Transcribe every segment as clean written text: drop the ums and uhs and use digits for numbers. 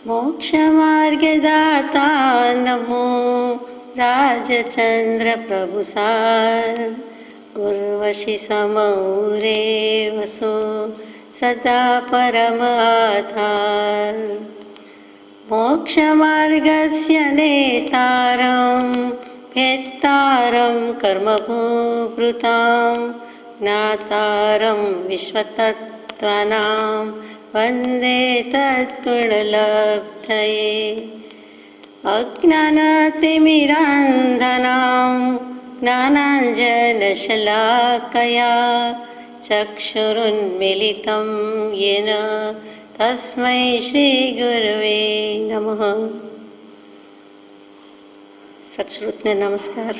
મોક્ષમાર્ગદાતા નમો રાજચંદ્ર પ્રભુસાર ઉર્વશી સમૌરે વસો સદા પરમ આધાર મોક્ષમાર્ગસ્ય નેતારં ભેત્તારં કર્મભૂભૃતાં જ્ઞાતારં વિશ્વતત્ત્વાનાં વંદે તત્ગુણલબ્ધયે અજ્ઞાનતિમિરાન્ધનાં જ્ઞાનાંજનશલાકયા ચક્ષુરુન્મિલિतं યેન તસ્મૈ શ્રીગુરવે નમઃ. સત્શ્રુતને નમસ્કાર,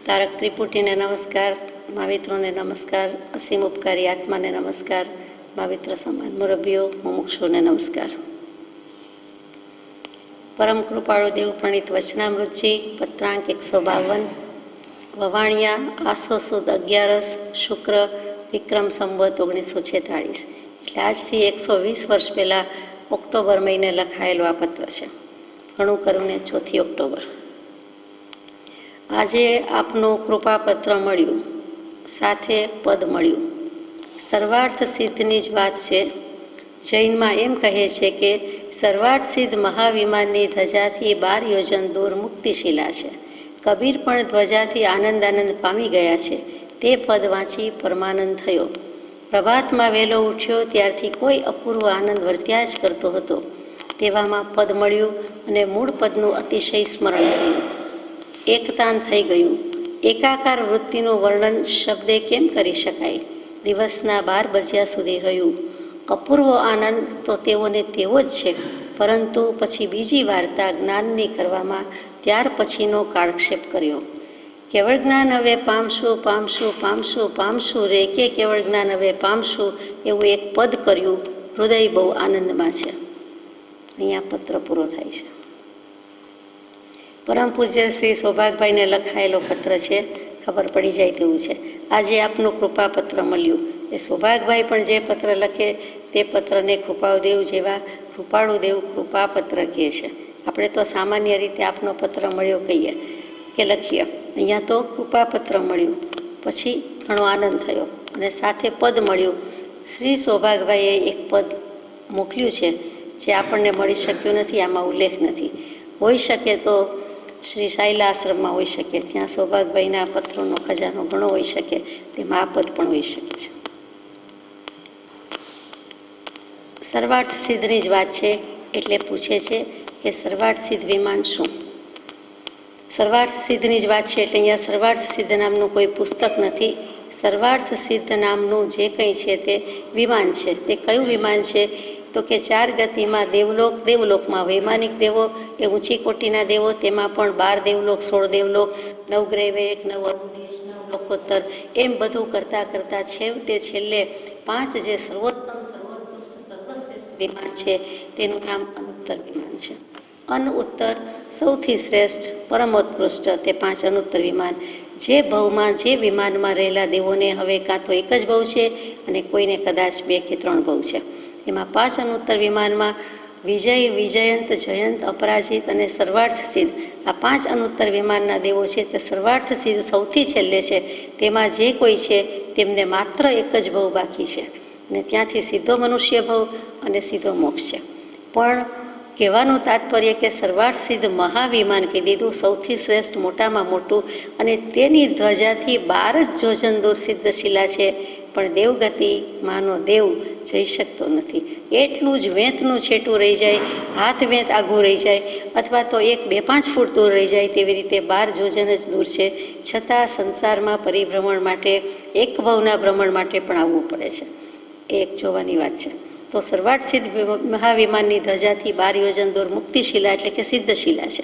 તારક ત્રિપુટીને નમસ્કાર, મહાવિત્રોને નમસ્કાર, અસીમ ઉપકારી આત્માને નમસ્કાર, મહાવિત્ર સમાન મુરબ્બીઓ મુમુક્ષુને નમસ્કાર. પરમ કૃપાળુ દેવ પ્રણીત વચનામૃતજી પત્રાંક 152 વવાણિયા આસો સુદ 11 શુક્ર વિક્રમ સંવત 1946. એટલે આજથી 120 વર્ષ પહેલાં ઓક્ટોબર મહિને લખાયેલું આ પત્ર છે. ઘણું કરુંને 4 ઓક્ટોબર. આજે આપનું કૃપાપત્ર મળ્યું, સાથે પદ મળ્યું. સર્વાર્થ સિદ્ધની જ વાત છે. જૈનમાં એમ કહે છે કે સર્વાર્થ સિદ્ધ મહાવિમાનની ધજાથી 12 યોજન દૂર મુક્તિશિલા છે. કબીર પણ ધ્વજાથી આનંદ પામી ગયા છે. તે પદ વાંચી પરમાનંદ થયો. પ્રભાતમાં વહેલો ઉઠ્યો ત્યારથી કોઈ અપૂર્વ આનંદ વર્ત્યા જ કરતો હતો. તેવામાં પદ મળ્યું અને મૂળ પદનું અતિશય સ્મરણ થયું. એકતાન થઈ ગયું. એકાકાર વૃત્તિનું વર્ણન શબ્દે કેમ કરી શકાય? દિવસના 12 વાગ્યા સુધી રહ્યું. અપૂર્વ આનંદ તો તેઓને તેવો જ છે, પરંતુ પછી બીજી વાર્તા જ્ઞાનની કરવામાં ત્યાર પછીનો કાળક્ષેપ કર્યો. કેવળ જ્ઞાન હવે પામશું પામશું પામશું પામશું રે કે કેવળ જ્ઞાન હવે પામશું એવું એક પદ કર્યું. હૃદય બહુ આનંદમાં છે. અહીંયા પત્ર પૂરો થાય છે. પરમ પૂજ્ય શ્રી સૌભાગભાઈને લખાયેલો પત્ર છે. ખબર પડી જાય તેવું છે. આજે આપનું કૃપાપત્ર મળ્યું. એ સૌભાગભાઈ પણ જે પત્ર લખે તે પત્રને કૃપાળુદેવ જેવા કૃપાળુદેવ કૃપાપત્ર કહે છે. આપણે તો સામાન્ય રીતે આપનો પત્ર મળ્યો કહીએ કે લખીએ. અહીંયા તો કૃપાપત્ર મળ્યું. પછી ઘણો આનંદ થયો અને સાથે પદ મળ્યું. શ્રી સૌભાગભાઈએ એક પદ મોકલ્યું છે જે આપણને મળી શક્યું નથી. આમાં ઉલ્લેખ નથી. હોઈ શકે તો શ્રી સાયલા આશ્રમમાં હોઈ શકે, ત્યાં સૌભાગભાઈના પત્રોનો ખજાનો ઘણો હોઈ શકે, તેમાં આ પદ પણ હોઈ શકે છે. સર્વાર્થ સિદ્ધની જ વાત છે એટલે પૂછે છે કે સર્વાર્થ સિદ્ધ વિમાન શું? સર્વાર્થ સિદ્ધની જ વાત છે એટલે અહીંયા સર્વાર્થ સિદ્ધ નામનું કોઈ પુસ્તક નથી. સર્વાર્થ સિદ્ધ નામનું જે કંઈ છે તે વિમાન છે. તે કયું વિમાન છે? તો કે 4 ગતિમાં દેવલોકમાં વૈમાનિક દેવો એ ઊંચી કોટીના દેવો, તેમાં પણ 12 દેવલોક, 16 દેવલોક, 9 ગ્રહવેગ, 9 અરુદેશ, 9 લોકોત્તર, એમ બધું કરતાં છેલ્લે 5 જે સર્વોત્કૃષ્ટ સર્વશ્રેષ્ઠ વિમાન છે તેનું નામ અનુત્તર વિમાન છે. અનઉત્તર સૌથી શ્રેષ્ઠ પરમોત્કૃષ્ટ તે 5 અનુત્તર વિમાન. જે ભવમાં જે વિમાનમાં રહેલા દેવોને હવે કાં તો એક જ ભવ છે અને કોઈને કદાચ 2 કે 3 ભવ છે. એમાં 5 અનુત્તર વિમાનમાં વિજય, વિજયંત, જયંત, અપરાજિત અને સર્વાર્થ સિદ્ધ આ 5 અનુત્તર વિમાનના દેવો છે. તે સર્વાર્થ સિદ્ધ સૌથી છેલ્લે છે. તેમાં જે કોઈ છે તેમને માત્ર એક જ ભવ બાકી છે અને ત્યાંથી સીધો મનુષ્ય ભવ અને સીધો મોક્ષ છે. પણ કહેવાનું તાત્પર્ય કે સર્વાર્થ સિદ્ધ મહાવિમાન કહી દીધું, સૌથી શ્રેષ્ઠ મોટામાં મોટું, અને તેની ધ્વજાથી 12 જ યોજન દૂર સિદ્ધશિલા છે. પણ દેવગતિ માનો દેવ જઈ શકતો નથી. એટલું જ વેંતનું છેટું રહી જાય, હાથ વેંત આઘું રહી જાય, અથવા તો 1-2-5 ફૂટ દૂર રહી જાય, તેવી રીતે 12 યોજન જ દૂર છે. છતાં સંસારમાં પરિભ્રમણ માટે, એક ભવના ભ્રમણ માટે પણ આવવું પડે છે. એ એક જોવાની વાત છે. તો સર્વાર્થ સિદ્ધ મહાવિમાનની ધજાથી 12 યોજન દૂર મુક્તિશિલા એટલે કે સિદ્ધશિલા છે.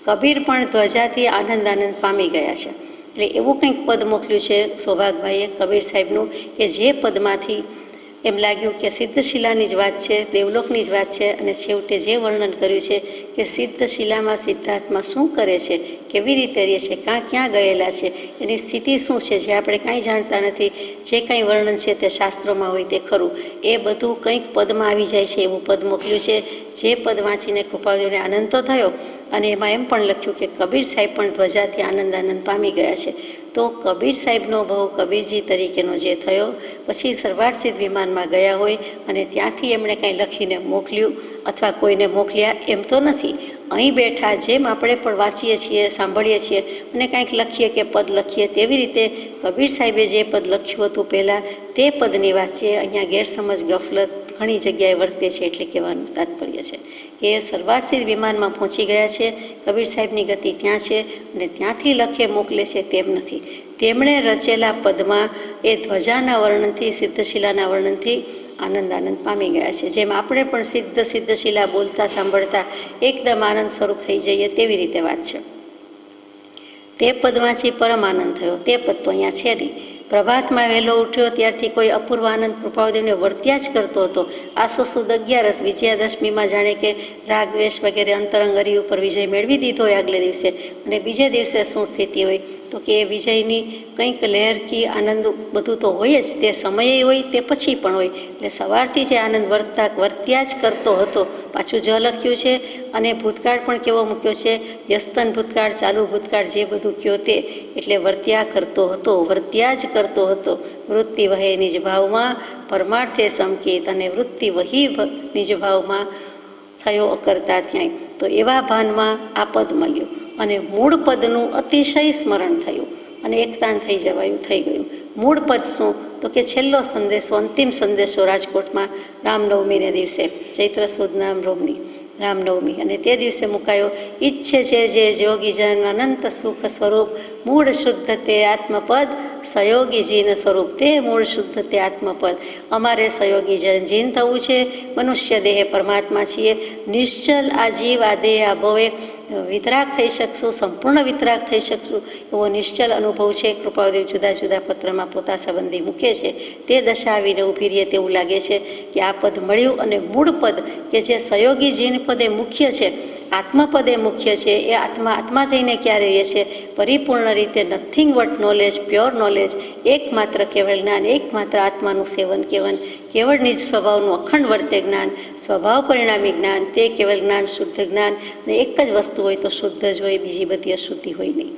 કબીર પણ ધ્વજાથી આનંદ પામી ગયા છે. એટલે એવું કંઈક પદ મોકલ્યું છે સૌભાગભાઈએ કબીર સાહેબનું કે જે પદમાંથી એમ લાગ્યું કે સિદ્ધશિલાની જ વાત છે, દેવલોકની જ વાત છે, અને છેવટે જે વર્ણન કર્યું છે કે સિદ્ધશિલામાં સિદ્ધાર્થમાં શું કરે છે, કેવી રીતે રહે છે, ક્યાં ગયેલા છે, એની સ્થિતિ શું છે, જે આપણે કાંઈ જાણતા નથી. જે કંઈ વર્ણન છે તે શાસ્ત્રોમાં હોય તે ખરું, એ બધું કંઈક પદમાં આવી જાય છે એવું પદ મોકલ્યું છે. જે પદ વાંચીને કૃપાળુને આનંદ તો થયો, અને એમાં એમ પણ લખ્યું કે કબીર સાહેબ પણ ધ્વજાથી આનંદ પામી ગયા છે. તો કબીર સાહેબનો ભાવ કબીરજી તરીકેનો જે થયો, પછી સરવાળ સિદ્ધ વિમાનમાં ગયા હોય અને ત્યાંથી એમણે કાંઈ લખીને મોકલ્યું અથવા કોઈને મોકલ્યા એમ તો નથી. અહીં બેઠા જેમ આપણે પણ વાંચીએ છીએ, સાંભળીએ છીએ અને કાંઈક લખીએ કે પદ લખીએ, તેવી રીતે કબીર સાહેબે જે પદ લખ્યું હતું પહેલાં તે પદની વાત છે. અહીંયા ગેરસમજ ગફલત ઘણી જગ્યાએ વર્તે છે, એટલે કહેવાનું તાત્પર્ય છે કે સરવાળ સિદ્ધ વિમાનમાં પહોંચી ગયા છે, કબીર સાહેબની ગતિ ત્યાં છે અને ત્યાંથી લખે મોકલે છે તેમ નથી. તેમણે રચેલા પદમાં એ ધ્વજાના વર્ણનથી, સિદ્ધશિલાના વર્ણનથી આનંદ પામી ગયા છે. જેમ આપણે પણ સિદ્ધશિલા બોલતા સાંભળતા એકદમ આનંદ સ્વરૂપ થઈ જઈએ, તેવી રીતે વાત છે. તે પદમાંથી પરમ આનંદ થયો. તે પદ તો અહીંયા છે નહીં. પ્રભાતમાં વહેલો ઉઠ્યો ત્યારથી કોઈ અપૂર્વ આનંદ કૃપાળુદેવને વર્ત્યા જ કરતો હતો. આસો સુદ 11 વિજયાદશમીમાં જાણે કે રાગ દ્વેષ વગેરે અંતરંગ હરિ ઉપર વિજય મેળવી દીધો હોય આગલે દિવસે, અને બીજે દિવસે શું સ્થિતિ હોય તો કે એ વિજયની કંઈક લહેરકી આનંદ બધું તો હોય જ, તે સમયે હોય તે પછી પણ હોય. એટલે સવારથી જે આનંદ વર્ત્યા જ કરતો હતો, પાછું જ લખ્યું છે. અને ભૂતકાળ પણ કેવો મૂક્યો છે, વ્યસ્તન ભૂતકાળ, ચાલુ ભૂતકાળ, જે બધું કયો તે, એટલે વર્ત્યા જ કરતો હતો. વૃત્તિ વહે નિજ ભાવમાં પરમાર્થે સંકેત, અને વૃત્તિ વહી નિજ ભાવમાં થયો અકર્તા ત્યાંય. તો એવા ભાનમાં આ પદ મળ્યું અને મૂળ પદનું અતિશય સ્મરણ થયું અને એકતાન થઈ ગયું. મૂળ પદ શું તો કે છેલ્લો સંદેશો, અંતિમ સંદેશો રાજકોટમાં રામનવમીને દિવસે, ચૈત્ર સુદ રામનવમી, અને તે દિવસે મુકાયો. ઈચ્છે છે જે યોગીજન અનંત સુખ સ્વરૂપ, મૂળ શુદ્ધ તે આત્મપદ સયોગીજીન સ્વરૂપ. તે મૂળ શુદ્ધ તે આત્મપદ. અમારે સયોગીજન જીન થવું છે. મનુષ્ય દેહે પરમાત્મા છીએ. નિશ્ચલ આ જીવ, આ દેહ, આ ભવે વિતરાગ થઈ શકશું, સંપૂર્ણ વિતરાગ થઈ શકશું એવો નિશ્ચલ અનુભવ છે. કૃપાળુદેવ જુદા જુદા પત્રમાં પોતા સંબંધી મૂકે છે. તે દશા આવીને ઊભી રહીએ તેવું લાગે છે કે આ પદ મળ્યું. અને મૂળ પદ કે જે સયોગી જીન પદે મુખ્ય છે, આત્મપદે મુખ્ય છે, એ આત્મા થઈને ક્યારે રહે છે? પરિપૂર્ણ રીતે nothing but knowledge, pure knowledge, એકમાત્ર કેવળ જ્ઞાન, એકમાત્ર આત્માનું સેવન કેવન, કેવળ નિજ સ્વભાવનું અખંડ વર્તે જ્ઞાન, સ્વભાવ પરિણામી જ્ઞાન, તે કેવળ જ્ઞાન, શુદ્ધ જ્ઞાન. અને એક જ વસ્તુ હોય તો શુદ્ધ જ હોય, બીજી બધી અશુદ્ધિ હોય નહીં,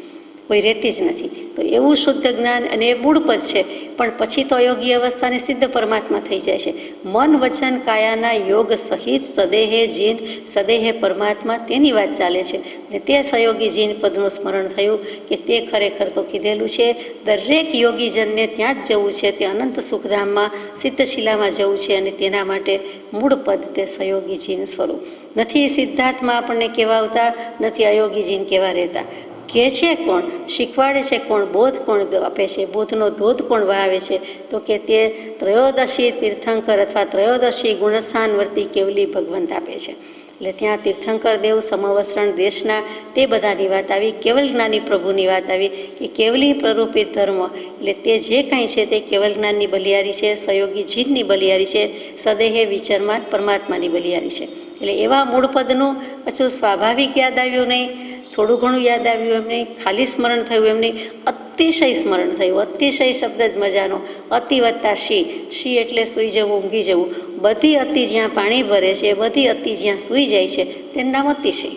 કોઈ રહેતી જ નથી. તો એવું શુદ્ધ જ્ઞાન, અને એ મૂળ પદ છે. પણ પછી તો યોગી અવસ્થાને સિદ્ધ પરમાત્મા થઈ જાય છે. મન વચન કાયાના યોગ સહિત સદેહે જીન, સદેહે પરમાત્મા, તેની વાત ચાલે છે. અને તે સહયોગી જીન પદનું સ્મરણ થયું કે તે ખરેખર તો કીધેલું છે દરેક યોગીજનને ત્યાં જ જવું છે, તે અનંત સુખધામમાં સિદ્ધશિલામાં જવું છે. અને તેના માટે મૂળ પદ તે સહયોગી જીન સ્વરૂપ. નથી સિદ્ધાર્થમાં આપણને કેવા આવતા, નથી અયોગી જીન કેવા રહેતા. કહે છે કોણ, શીખવાડે છે કોણ, બોધ કોણ આપે છે, બોધનો ધોધ કોણ વહાવે છે તો કે તે ત્રયોદશી તીર્થંકર અથવા ત્રયોદશી ગુણસ્થાન વર્તી કેવલી ભગવંત આપે છે. એટલે ત્યાં તીર્થંકર દેવ, સમવસ્ત્રણ દેશના, તે બધાની વાત આવી. કેવલ જ્ઞાની પ્રભુની વાત આવી કે કેવલી પ્રરૂપિત ધર્મ, એટલે તે જે કાંઈ છે તે કેવલ જ્ઞાનની બલિયારી છે, સહયોગી જીનની બલિયારી છે, સદેહે વિચારમાં પરમાત્માની બલિયારી છે. એટલે એવા મૂળ પદનું પાછું સ્વાભાવિક યાદ આવ્યું નહીં, થોડું ઘણું યાદ આવ્યું એમ નહીં, ખાલી સ્મરણ થયું એમ નહીં, અતિશય સ્મરણ થયું. અતિશય શબ્દ જ મજાનો. અતિ વત્તા શી એટલે સૂઈ જવું, ઊંઘી જવું. બધી અતિ જ્યાં પાણી ભરે છે, બધી અતિ જ્યાં સૂઈ જાય છે, તેનું નામ અતિશય.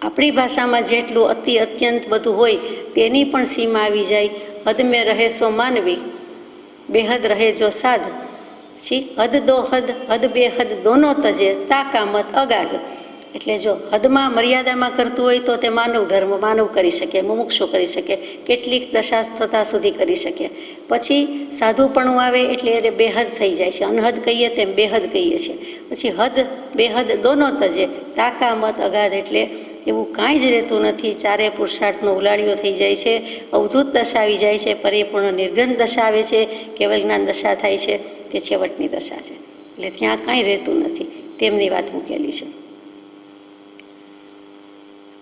આપણી ભાષામાં જેટલું અતિ અત્યંત બધું હોય તેની પણ સીમા આવી જાય. હદ મેં રહે સો માનવી, બેહદ રહે જો સાધ. હદ દો હદ, હદ બે હદ દોનો તજે, તાકા મત અગાધ. એટલે જો હદમાં મર્યાદામાં કરતું હોય તો તે માનવ ધર્મ, માનવ કરી શકે, મુમુક્ષુ કરી શકે, કેટલીક દશા થતા સુધી કરી શકે. પછી સાધુપણું આવે એટલે એને બેહદ થઈ જાય છે. અનહદ કહીએ તેમ બેહદ કહીએ છીએ. પછી હદ બેહદ દોનો તજે, તાકા મત અગાધ, એટલે એવું કાંઈ જ રહેતું નથી. ચારે પુરુષાર્થનો ઉલાળ્યો થઈ જાય છે, અવધૂત દશા આવી જાય છે, પરિપૂર્ણ નિર્ગંધ દશા આવે છે, કેવલ જ્ઞાન દશા થાય છે, તે છેવટની દશા છે. એટલે ત્યાં કાંઈ રહેતું નથી, તેમની વાત મૂકેલી છે.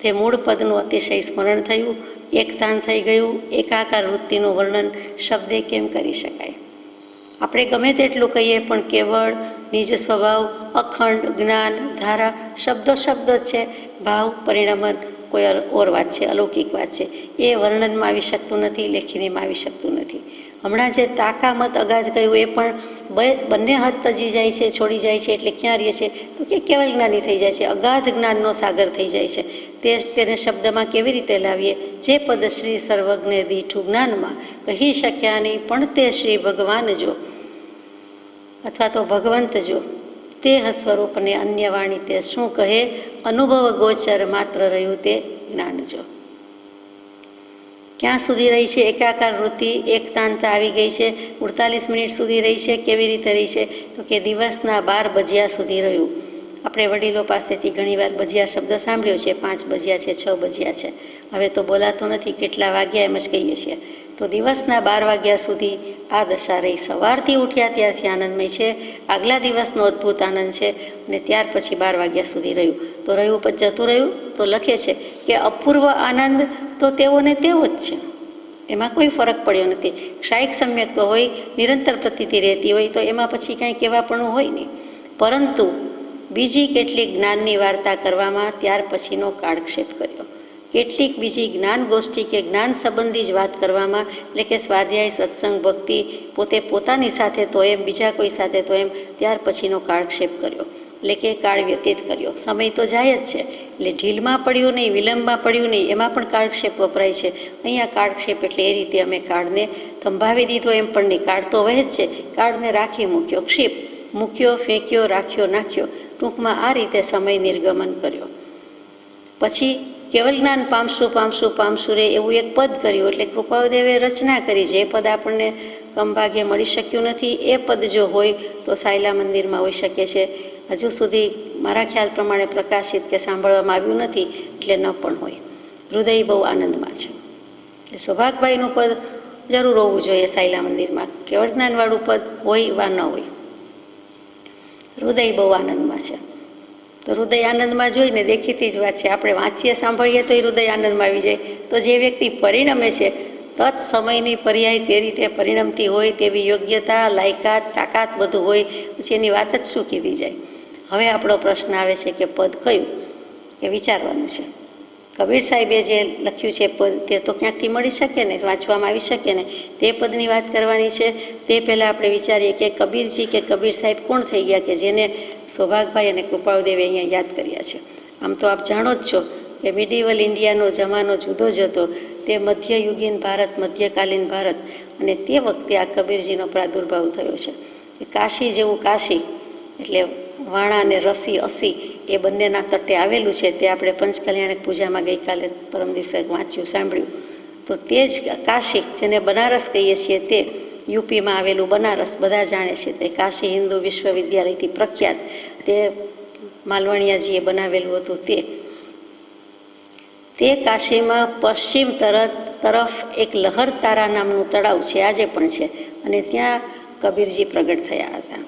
તે મૂળ પદનું અતિશય સ્મરણ થયું, એકતાન થઈ ગયું. એકાકાર વૃત્તિનું વર્ણન શબ્દે કેમ કરી શકાય? આપણે ગમે તેટલું કહીએ પણ કેવળ, નિજ સ્વભાવ, અખંડ, જ્ઞાન, ધારા શબ્દો શબ્દ જ છે. ભાવ, પરિણમન કોઈ ઓર વાત છે, અલૌકિક વાત છે. એ વર્ણનમાં આવી શકતું નથી, લેખીનીમાં આવી શકતું નથી. હમણાં જે તાકામત અગાધ કહ્યું એ પણ બંને હાથ તજી જાય છે, છોડી જાય છે એટલે ક્યાં રહીએ છે? તો કે કેવલ જ્ઞાની થઈ જાય છે, અગાધ જ્ઞાનનો સાગર થઈ જાય છે. તેને શબ્દમાં કેવી રીતે લાવીએ? જે પદ શ્રી સર્વજ્ઞ દીઠું જ્ઞાનમાં કહી શક્યા નહીં, પણ તે શ્રી ભગવાન જો અથવા તો ભગવંત જો તે સ્વરૂપને અન્ય વાણી તે શું કહે? અનુભવ ગોચર માત્ર રહ્યું તે જ્ઞાન જો. ક્યાં સુધી રહી છે એકાકાર વૃત્તિ? એકતાંતા આવી ગઈ છે. 48 મિનિટ સુધી રહી છે. કેવી રીતે રહી છે? તો કે દિવસના 12 બજ્યા સુધી રહ્યું. આપણે વડીલો પાસેથી ઘણીવાર બજિયા શબ્દ સાંભળ્યો છે. 5 બજ્યા છે, 6 બજ્યા છે. હવે તો બોલાતો નથી, કેટલા વાગ્યા એમ જ કહીએ છીએ. તો દિવસના 12 વાગ્યા સુધી આ દશા રહી. સવારથી ઉઠ્યા ત્યારથી આનંદમય છે. આગલા દિવસનો અદ્ભુત આનંદ છે. અને ત્યાર પછી 12 વાગ્યા સુધી રહ્યું. તો રહ્યું પછી જતું રહ્યું. તો લખે છે કે અપૂર્વ આનંદ તો તેઓને તેવો જ છે, એમાં કોઈ ફરક પડ્યો નથી. ક્ષાયિક સમ્યક તો હોય, નિરંતર પ્રતીતિ રહેતી હોય, તો એમાં પછી કાંઈ કહેવાપણું હોય નહીં. પરંતુ બીજી કેટલીક જ્ઞાનની વાર્તા કરવામાં ત્યાર પછીનો કાળક્ષેપ કર્યો. કેટલીક બીજી જ્ઞાન ગોષ્ઠી કે જ્ઞાન સંબંધી જ વાત કરવામાં, એટલે કે સ્વાધ્યાય, સત્સંગ, ભક્તિ, પોતે પોતાની સાથે તો એમ, બીજા કોઈ સાથે તો એમ, ત્યાર પછીનો કાળક્ષેપ કર્યો. એટલે કે કાળ વ્યતીત કર્યો. સમય તો જાય જ છે, એટલે ઢીલમાં પડ્યું નહીં, વિલંબમાં પડ્યું નહીં, એમાં પણ કાળક્ષેપ વપરાય છે. અહીંયા કાળક્ષેપ એટલે એ રીતે અમે કાળને થંભાવી દીધો એમ પણ નહીં. કાળ તો વહે જ છે, કાળને રાખી મૂક્યો. ક્ષિપ મૂક્યો, ફેંક્યો, રાખ્યો, નાખ્યો. ટૂંકમાં આ રીતે સમય નિર્ગમન કર્યો. પછી કેવલ જ્ઞાન પામશું, પામશું, પામશું રે એવું એક પદ કર્યું. એટલે કૃપાળુદેવે રચના કરી છે. એ પદ આપણને કમભાગે મળી શક્યું નથી. એ પદ જો હોય તો સાયલા મંદિરમાં હોઈ શકે છે. હજુ સુધી મારા ખ્યાલ પ્રમાણે પ્રકાશિત કે સાંભળવામાં આવ્યું નથી, એટલે ન પણ હોય. હૃદય બહુ આનંદમાં છે. સૌભાગભાઈનું પદ જરૂર હોવું જોઈએ સાયલા મંદિરમાં. કેવળ જ્ઞાનવાળું પદ હોય વા ન હોય, હૃદય બહુ આનંદમાં છે. તો હૃદય આનંદમાં જોઈને દેખીતી જ વાત છે. આપણે વાંચીએ, સાંભળીએ તો એ હૃદય આનંદમાં આવી જાય. તો જે વ્યક્તિ પરિણમે છે, તત સમયની પર્યાય તે રીતે પરિણમતી હોય, તેવી યોગ્યતા, લાયકાત, તાકાત બધું હોય, પછી એની વાત જ શું કીધી જાય. હવે આપણો પ્રશ્ન આવે છે કે પદ કયું એ વિચારવાનું છે. કબીર સાહેબે જે લખ્યું છે પદ, તે તો ક્યાંકથી મળી શકે ને, વાંચવામાં આવી શકે ને. તે પદની વાત કરવાની છે. તે પહેલાં આપણે વિચારીએ કે કબીરજી કે કબીર સાહેબ કોણ થઈ ગયા કે જેને સૌભાગભાઈ અને કૃપાળુદેવે અહીંયા યાદ કર્યા છે. આમ તો આપ જાણો જ છો કે મિડિવલ ઇન્ડિયાનો જમાનો જુદો જ હતો. તે મધ્યયુગીન ભારત, મધ્યકાલીન ભારત, અને તે વખતે આ કબીરજીનો પ્રાદુર્ભાવ થયો છે. કે કાશી જેવું કાશી, એટલે વાણા અને રસી, અસી એ બંનેના તટે આવેલું છે. તે આપણે પંચકલ્યાણક પૂજામાં ગઈકાલે પરમ દિવસે વાંચ્યું, સાંભળ્યું. તો તે જ કાશી, જેને બનારસ કહીએ છીએ, તે યુપીમાં આવેલું બનારસ બધા જાણે છે. તે કાશી હિન્દુ વિશ્વવિદ્યાલયથી પ્રખ્યાત, તે માલવણિયાજીએ બનાવેલું હતું. તે કાશીમાં પશ્ચિમ તરફ એક લહરતારા નામનું તળાવ છે, આજે પણ છે. અને ત્યાં કબીરજી પ્રગટ થયા હતા.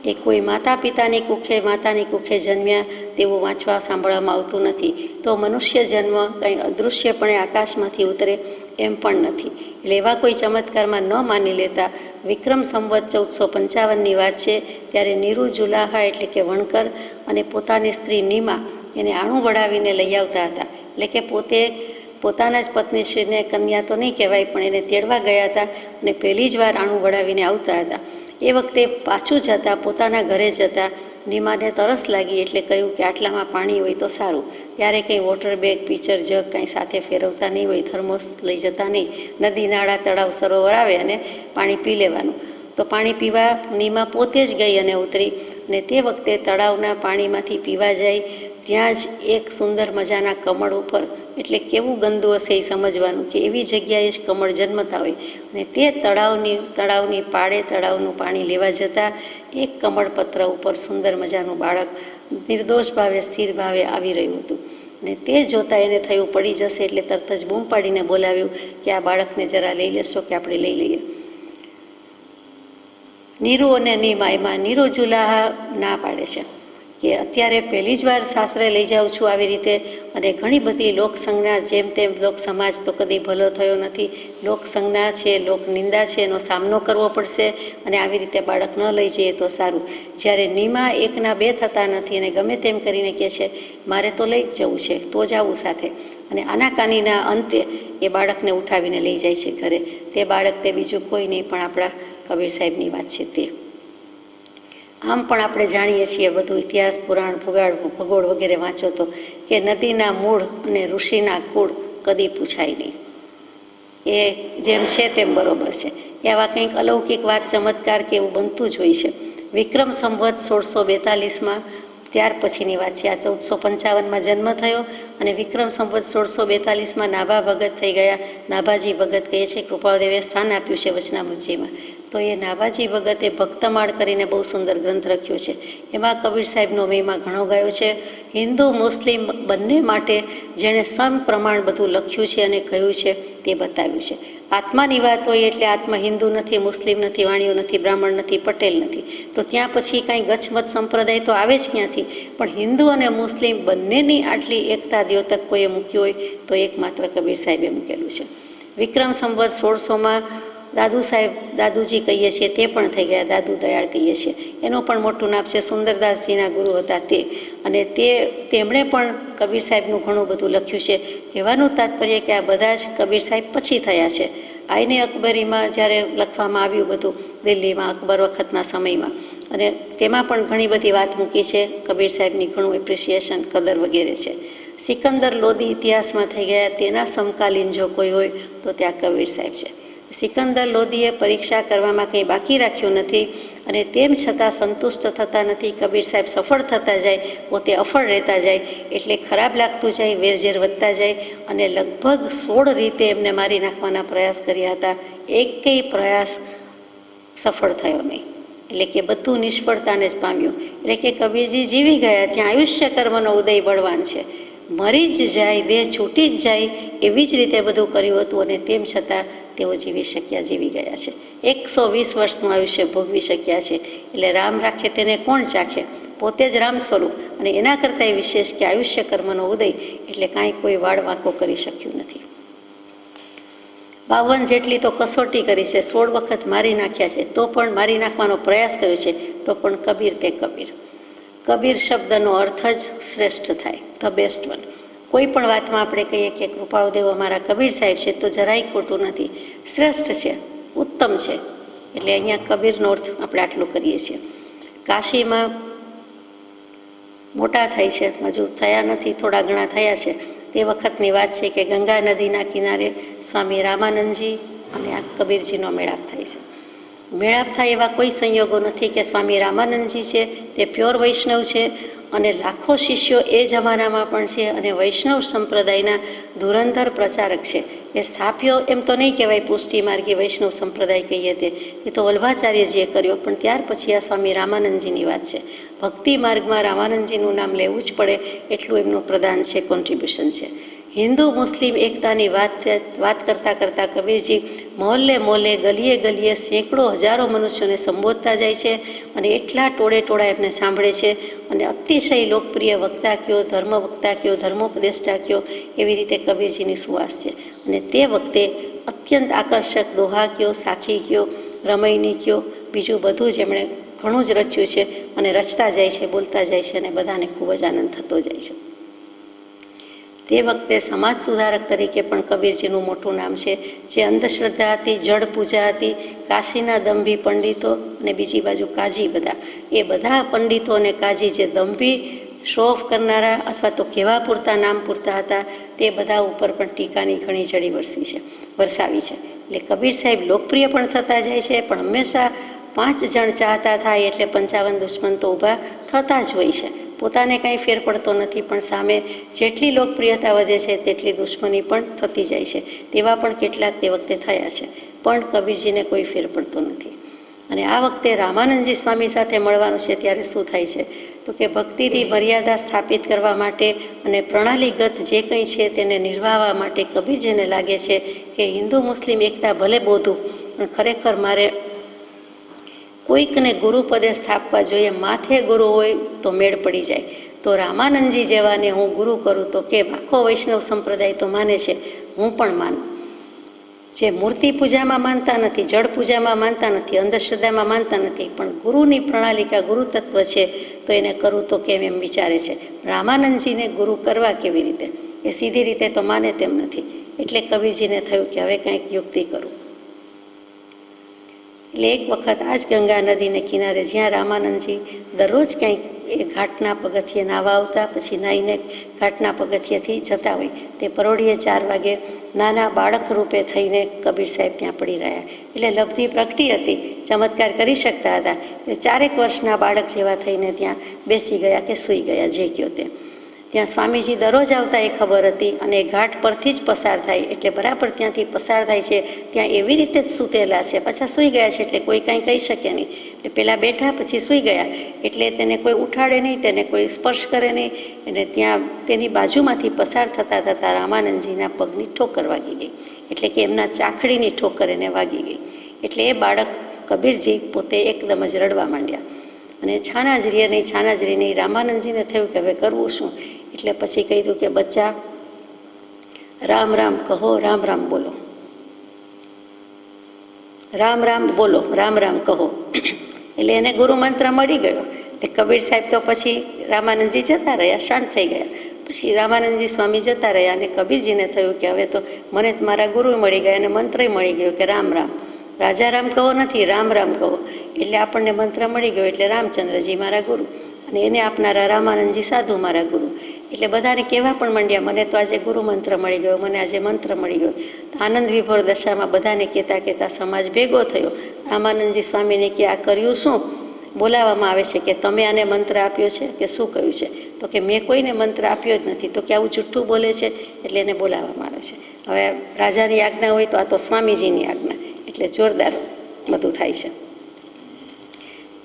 એ કોઈ માતા પિતાની કુખે, માતાની કુખે જન્મ્યા તેવું વાંચવા સાંભળવામાં આવતું નથી. તો મનુષ્ય જન્મ કંઈ અદૃશ્યપણે આકાશમાંથી ઉતરે એમ પણ નથી. એટલે એવા કોઈ ચમત્કારમાં ન માની લેતા વિક્રમ સંવત 1455ની વાત છે. ત્યારે નીરુ જુલાહા એટલે કે વણકર અને પોતાની સ્ત્રી નીમા એને આણું વડાવીને લઈ આવતા હતા. એટલે કે પોતે પોતાના જ પત્નીશ્રીને કન્યા તો નહીં કહેવાય, પણ એને તેડવા ગયા હતા અને પહેલી જ વાર આણું વડાવીને આવતા હતા. એ વખતે પાછું જતાં, પોતાના ઘરે જતાં નીમાને તરસ લાગી. એટલે કહ્યું કે આટલામાં પાણી હોય તો સારું. ત્યારે કંઈ વોટર બેગ, પીચર, જગ કંઈ સાથે ફેરવતા નહીં હોય, થર્મોસ લઈ જતા નહીં. નદી, નાળા, તળાવ, સરોવર આવે અને પાણી પી લેવાનું. તો પાણી પીવા નીમા પોતે જ ગઈ અને ઉતરી. અને તે વખતે તળાવના પાણીમાંથી પીવા જાય ત્યાં જ એક સુંદર મજાના કમળ ઉપર, એટલે કેવું ગંદુ હશે એ સમજવાનું, કે એવી જગ્યાએ જ કમળ જન્મતા હોય. અને તે તળાવની પાળે તળાવનું પાણી લેવા જતાં એક કમળપત્ર ઉપર સુંદર મજાનું બાળક નિર્દોષ ભાવે, સ્થિર ભાવે આવી રહ્યું હતું. અને તે જોતાં એને થયું પડી જશે, એટલે તરત જ બૂમ પાડીને બોલાવ્યું કે આ બાળકને જરા લઈ લેશો કે આપણે લઈ લઈએ. નીરુ અને નીમા, એમાં નીરુ જુલાહા ના પાડે છે કે અત્યારે પહેલી જ વાર સાસરે લઈ જાઉં છું આવી રીતે, અને ઘણી બધી લોકસંજ્ઞા જેમ તેમ લોક સમાજ તો કદી ભલો થયો નથી, લોકસંજ્ઞા છે, લોકનિંદા છે, એનો સામનો કરવો પડશે, અને આવી રીતે બાળક ન લઈ જઈએ તો સારું. જ્યારે નીમા એકના બે થતા નથી અને ગમે તેમ કરીને કહે છે મારે તો લઈ જ જવું છે, તો જ આવું સાથે, અને આનાકાનીના અંતે એ બાળકને ઉઠાવીને લઈ જાય છે ઘરે. તે બાળક તે બીજું કોઈ નહીં પણ આપણા કબીર સાહેબની વાત છે તે. આમ પણ આપણે જાણીએ છીએ બધું ઇતિહાસ, પુરાણ, ભૂગોળ વગેરે વાંચો તો કે નદીના મૂળ અને ઋષિના કુળ કદી પૂછાય નહીં. એ જેમ છે તેમ બરોબર છે. એવા કંઈક અલૌકિક વાત, ચમત્કાર કે એવું બનતું જ હોય છે. વિક્રમ સંવત 1642માં ત્યાર પછીની વાત છે. આ 1455માં જન્મ થયો અને વિક્રમ સંવત 1642માં નાભા ભગત થઈ ગયા. નાભાજી ભગત કહીએ છીએ, કૃપાદેવે સ્થાન આપ્યું છે વચનામૃતજીમાં. તો એ નાભાજી ભગતે ભક્તમાળ કરીને બહુ સુંદર ગ્રંથ લખ્યો છે. એમાં કબીર સાહેબનો મહિમા ઘણો ગાયો છે. હિન્દુ મુસ્લિમ બંને માટે જેણે સમપ્રમાણ બધું લખ્યું છે અને કહ્યું છે તે બતાવ્યું છે. આત્માની વાત હોય એટલે આત્મા હિન્દુ નથી, મુસ્લિમ નથી, વાણિયો નથી, બ્રાહ્મણ નથી, પટેલ નથી, તો ત્યાં પછી કાંઈ ગચમત સંપ્રદાય તો આવે જ ક્યાંથી? પણ હિન્દુ અને મુસ્લિમ બંનેની આટલી એકતા દ્યોતક કોઈએ મૂકી હોય તો એકમાત્ર કબીર સાહેબે મૂકેલું છે. વિક્રમ સંવત 1600માં દાદુ સાહેબ, દાદુજી કહીએ છીએ તે પણ થઈ ગયા, દાદુ દયાળ કહીએ છીએ. એનું પણ મોટું નામ છે, સુંદરદાસજીના ગુરુ હતા તે. અને તેમણે પણ કબીર સાહેબનું ઘણું બધું લખ્યું છે. કહેવાનું તાત્પર્ય કે આ બધા જ કબીર સાહેબ પછી થયા છે. આઈને અકબરીમાં જ્યારે લખવામાં આવ્યું બધું દિલ્હીમાં અકબર વખતના સમયમાં, અને તેમાં પણ ઘણી બધી વાત મૂકી છે કબીર સાહેબની, ઘણું એપ્રિસિએશન, કદર વગેરે છે. સિકંદર લોદી ઇતિહાસમાં થઈ ગયા, તેના સમકાલીન જો કોઈ હોય તો ત્યાં કબીર સાહેબ છે. સિકંદર લોદીએ પરીક્ષા કરવામાં કંઈ બાકી રાખ્યું નથી, અને તેમ છતાં સંતુષ્ટ થતા નથી. કબીર સાહેબ સફળ થતા જાય, પોતે અફળ રહેતા જાય, એટલે ખરાબ લાગતું જાય, વેરઝેર વધતા જાય, અને લગભગ 16 રીતે એમને મારી નાખવાના પ્રયાસ કર્યા હતા. એકેય પ્રયાસ સફળ થયો નહીં, એટલે કે બધું નિષ્ફળતાને જ પામ્યું. એટલે કે કબીરજી જીવી ગયા ત્યાં આયુષ્ય કર્મનો ઉદય બળવાન છે. મરી જ જાય, દેહ છૂટી જ જાય, એવી જ રીતે બધું કર્યું હતું, અને તેમ છતાં તેઓ જીવી ગયા છે. 120 વર્ષનું આયુષ્ય ભોગવી શક્યા છે. એટલે રામ રાખે તેને કોણ ચાખે? પોતે જ રામ સ્વરૂપ, અને એના કરતાં એ વિશેષ કે આયુષ્ય કર્મનો ઉદય, એટલે કાંઈ કોઈ વાળ વાંકો કરી શક્યું નથી. 52 જેટલી તો કસોટી કરી છે, 16 વખત મારી નાખ્યા છે, તો પણ મારી નાખવાનો પ્રયાસ કર્યો છે, તો પણ કબીર તે કબીર. કબીર શબ્દનો અર્થ જ શ્રેષ્ઠ થાય, ધ બેસ્ટ વન. કોઈ પણ વાતમાં આપણે કહીએ કે કૃપાળુદેવ અમારા કબીર સાહેબ છે તો જરાય ખોટું નથી, શ્રેષ્ઠ છે, ઉત્તમ છે. એટલે અહીંયા કબીરનો અર્થ આપણે આટલું કરીએ છીએ. કાશીમાં મોટા થાય છે, હજુ થયા નથી, થોડા ઘણા થયા છે. તે વખતની વાત છે કે ગંગા નદીના કિનારે સ્વામી રામાનંદજી અને આ કબીરજીનો મેળાપ થાય છે. મેળાપ થાય એવા કોઈ સંયોગો નથી કે સ્વામી રામાનંદજી છે તે પ્યોર વૈષ્ણવ છે, અને લાખો શિષ્યો એ જમાનામાં પણ છે, અને વૈષ્ણવ સંપ્રદાયના ધુરંધર પ્રચારક છે. એ સ્થાપ્યો એમ તો નહીં કહેવાય, પુષ્ટિ માર્ગી વૈષ્ણવ સંપ્રદાય કહીએ તે, એ તો વલ્ભાચાર્યજીએ કર્યો, પણ ત્યાર પછી આ સ્વામી રામાનંદજીની વાત છે. ભક્તિ માર્ગમાં રામાનંદજીનું નામ લેવું જ પડે એટલું એમનું પ્રદાન છે, કોન્ટ્રીબ્યુશન છે. હિન્દુ મુસ્લિમ એકતાની વાત કરતાં કરતાં કબીરજી મોહલ્લે મોહલ્લે, ગલીએ ગલીએ સેંકડો હજારો મનુષ્યોને સંબોધતા જાય છે, અને એટલા ટોળે ટોળા એમને સાંભળે છે, અને અતિશય લોકપ્રિય વક્તા કયો, ધર્મ વક્તા કયો, ધર્મોપદેષ્ટા કયો, એવી રીતે કબીરજીની સુવાસ છે. અને તે વખતે અત્યંત આકર્ષક દોહા કયો, સાખી કયો, રમૈની કયો, બીજું બધું જ એમણે ઘણું જ રચ્યું છે, અને રચતા જાય છે, બોલતા જાય છે, અને બધાને ખૂબ જ આનંદ થતો જાય છે. તે વખતે સમાજ સુધારક તરીકે પણ કબીરજીનું મોટું નામ છે. જે અંધશ્રદ્ધા હતી, જળ પૂજા હતી, કાશીના દંભી પંડિતો અને બીજી બાજુ કાજી, બધા પંડિતો અને કાજી જે દંભી શો ઓફ કરનારા અથવા તો કહેવા પૂરતા, નામ પૂરતા હતા, તે બધા ઉપર પણ ટીકાની ઘણી જડી વરસાવી છે. એટલે કબીર સાહેબ લોકપ્રિય પણ થતા જાય છે, પણ હંમેશા 5 જણ ચાહતા થાય એટલે 55 દુશ્મન તો ઊભા થતા જ હોય છે. પોતાને કાંઈ ફેર પડતો નથી, પણ સામે જેટલી લોકપ્રિયતા વધે છે તેટલી દુશ્મની પણ થતી જાય છે. તેવા પણ કેટલાક તે વખતે થયા છે, પણ કબીરજીને કોઈ ફેર પડતો નથી. અને આ વખતે રામાનંદજી સ્વામી સાથે મળવાનું છે ત્યારે શું થાય છે તો કે ભક્તિની મર્યાદા સ્થાપિત કરવા માટે અને પ્રણાલીગત જે કંઈ છે તેને નિર્વાહવા માટે કબીરજીને લાગે છે કે હિન્દુ મુસ્લિમ એકતા ભલે બોધું, પણ ખરેખર મારે કોઈકને ગુરુપદે સ્થાપવા જોઈએ, માથે ગુરુ હોય તો મેળ પડી જાય. તો રામાનંદજી જેવાને હું ગુરુ કરું તો કેમ? આખો વૈષ્ણવ સંપ્રદાય તો માને છે, હું પણ માનું. જે મૂર્તિ પૂજામાં માનતા નથી, જળ પૂજામાં માનતા નથી, અંધશ્રદ્ધામાં માનતા નથી, પણ ગુરુની પ્રણાલિકા, ગુરુ તત્વ છે તો એને કરું તો કેમ એમ વિચારે છે. રામાનંદજીને ગુરુ કરવા કેવી રીતે? એ સીધી રીતે તો માને તેમ નથી. એટલે કબીરજીને થયું કે હવે કંઈક યુક્તિ કરું. એટલે એક વખત આ જ ગંગા નદીને કિનારે જ્યાં રામાનંદજી દરરોજ કંઈક એ ઘાટના પગથિયે નાહવા આવતા, પછી નાહીને ઘાટના પગથિયેથી જતા હોય, તે પરોઢિયે 4 વાગે નાના બાળક રૂપે થઈને કબીર સાહેબ ત્યાં પડી રહ્યા. એટલે લબ્ધિ પ્રગટી હતી, ચમત્કાર કરી શકતા હતા. એટલે 4 વર્ષના બાળક જેવા થઈને ત્યાં બેસી ગયા કે સૂઈ ગયા, જે કહો તે. ત્યાં સ્વામીજી દરરોજ આવતા એ ખબર હતી, અને ઘાટ પરથી જ પસાર થાય એટલે બરાબર ત્યાંથી પસાર થાય છે, ત્યાં એવી રીતે જ સૂતેલા છે, પાછા સૂઈ ગયા છે એટલે કોઈ કાંઈ કહી શકે નહીં. એટલે પહેલાં બેઠા પછી સૂઈ ગયા, એટલે તેને કોઈ ઉઠાડે નહીં, તેને કોઈ સ્પર્શ કરે નહીં. અને ત્યાં તેની બાજુમાંથી પસાર થતાં થતાં રામાનંદજીના પગની ઠોકર વાગી ગઈ, એટલે કે એમના ચાખડીની ઠોકર એને વાગી ગઈ. એટલે એ બાળક કબીરજી પોતે એકદમ જ રડવા માંડ્યા, અને છાનાજરીએ નહીં રામાનંદજીને થયું કે હવે કરવું શું? એટલે પછી કહ્યું કે બચ્ચા, રામ રામ કહો, રામ રામ બોલો, રામ રામ બોલો, રામ રામ કહો. એટલે એને ગુરુ મંત્ર મળી ગયો. એટલે કબીર સાહેબ તો પછી રામાનંદજી જતા રહ્યા, શાંત થઈ ગયા. પછી રામાનંદજી સ્વામી જતા રહ્યા, અને કબીરજીને થયું કે હવે તો મને જ મારા ગુરુ મળી ગયા, અને મંત્રય મળી ગયો કે રામ રામ. રાજા રામ કહો નથી, રામ રામ કહો. એટલે આપણને મંત્ર મળી ગયો, એટલે રામચંદ્રજી મારા ગુરુ, અને એને આપનારા રામાનંદજી સાધુ મારા ગુરુ. એટલે બધાને કહેવા પણ માંડ્યા, મને તો આજે ગુરુ મંત્ર મળી ગયો, મને આજે મંત્ર મળી ગયો. આનંદ વિભોર દશામાં બધાને કહેતા સમાજ ભેગો થયો. રામાનંદજી સ્વામીને કે આ કર્યું શું? બોલાવવામાં આવે છે કે તમે આને મંત્ર આપ્યો છે કે શું કહ્યું છે? તો કે મેં કોઈને મંત્ર આપ્યો જ નથી. તો કે આવું જુઠ્ઠું બોલે છે, એટલે એને બોલાવવામાં આવે છે. હવે રાજાની આજ્ઞા હોય તો આ તો સ્વામીજીની આજ્ઞા, એટલે જોરદાર બધું થાય છે.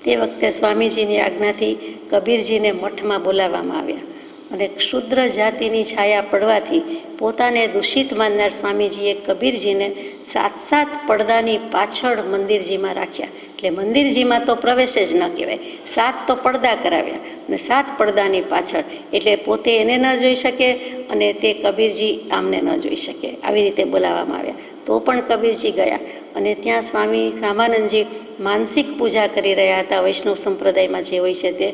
તે વખતે સ્વામીજીની આજ્ઞાથી કબીરજીને મઠમાં બોલાવવામાં આવ્યા, અને ક્ષુદ્ર જાતિની છાયા પડવાથી પોતાને દૂષિત માનનાર સ્વામીજીએ કબીરજીને 7 પડદાની પાછળ મંદિરજીમાં રાખ્યા. એટલે મંદિરજીમાં તો પ્રવેશ જ ન કહેવાય, 7 તો પડદા કરાવ્યા, અને 7 પડદાની પાછળ, એટલે પોતે એને ન જોઈ શકે અને તે કબીરજી આમને ન જોઈ શકે, આવી રીતે બોલાવવામાં આવ્યા. તો પણ કબીરજી ગયા, અને ત્યાં સ્વામી રામાનંદજી માનસિક પૂજા કરી રહ્યા હતા. વૈષ્ણવ સંપ્રદાયમાં જે હોય છે તે,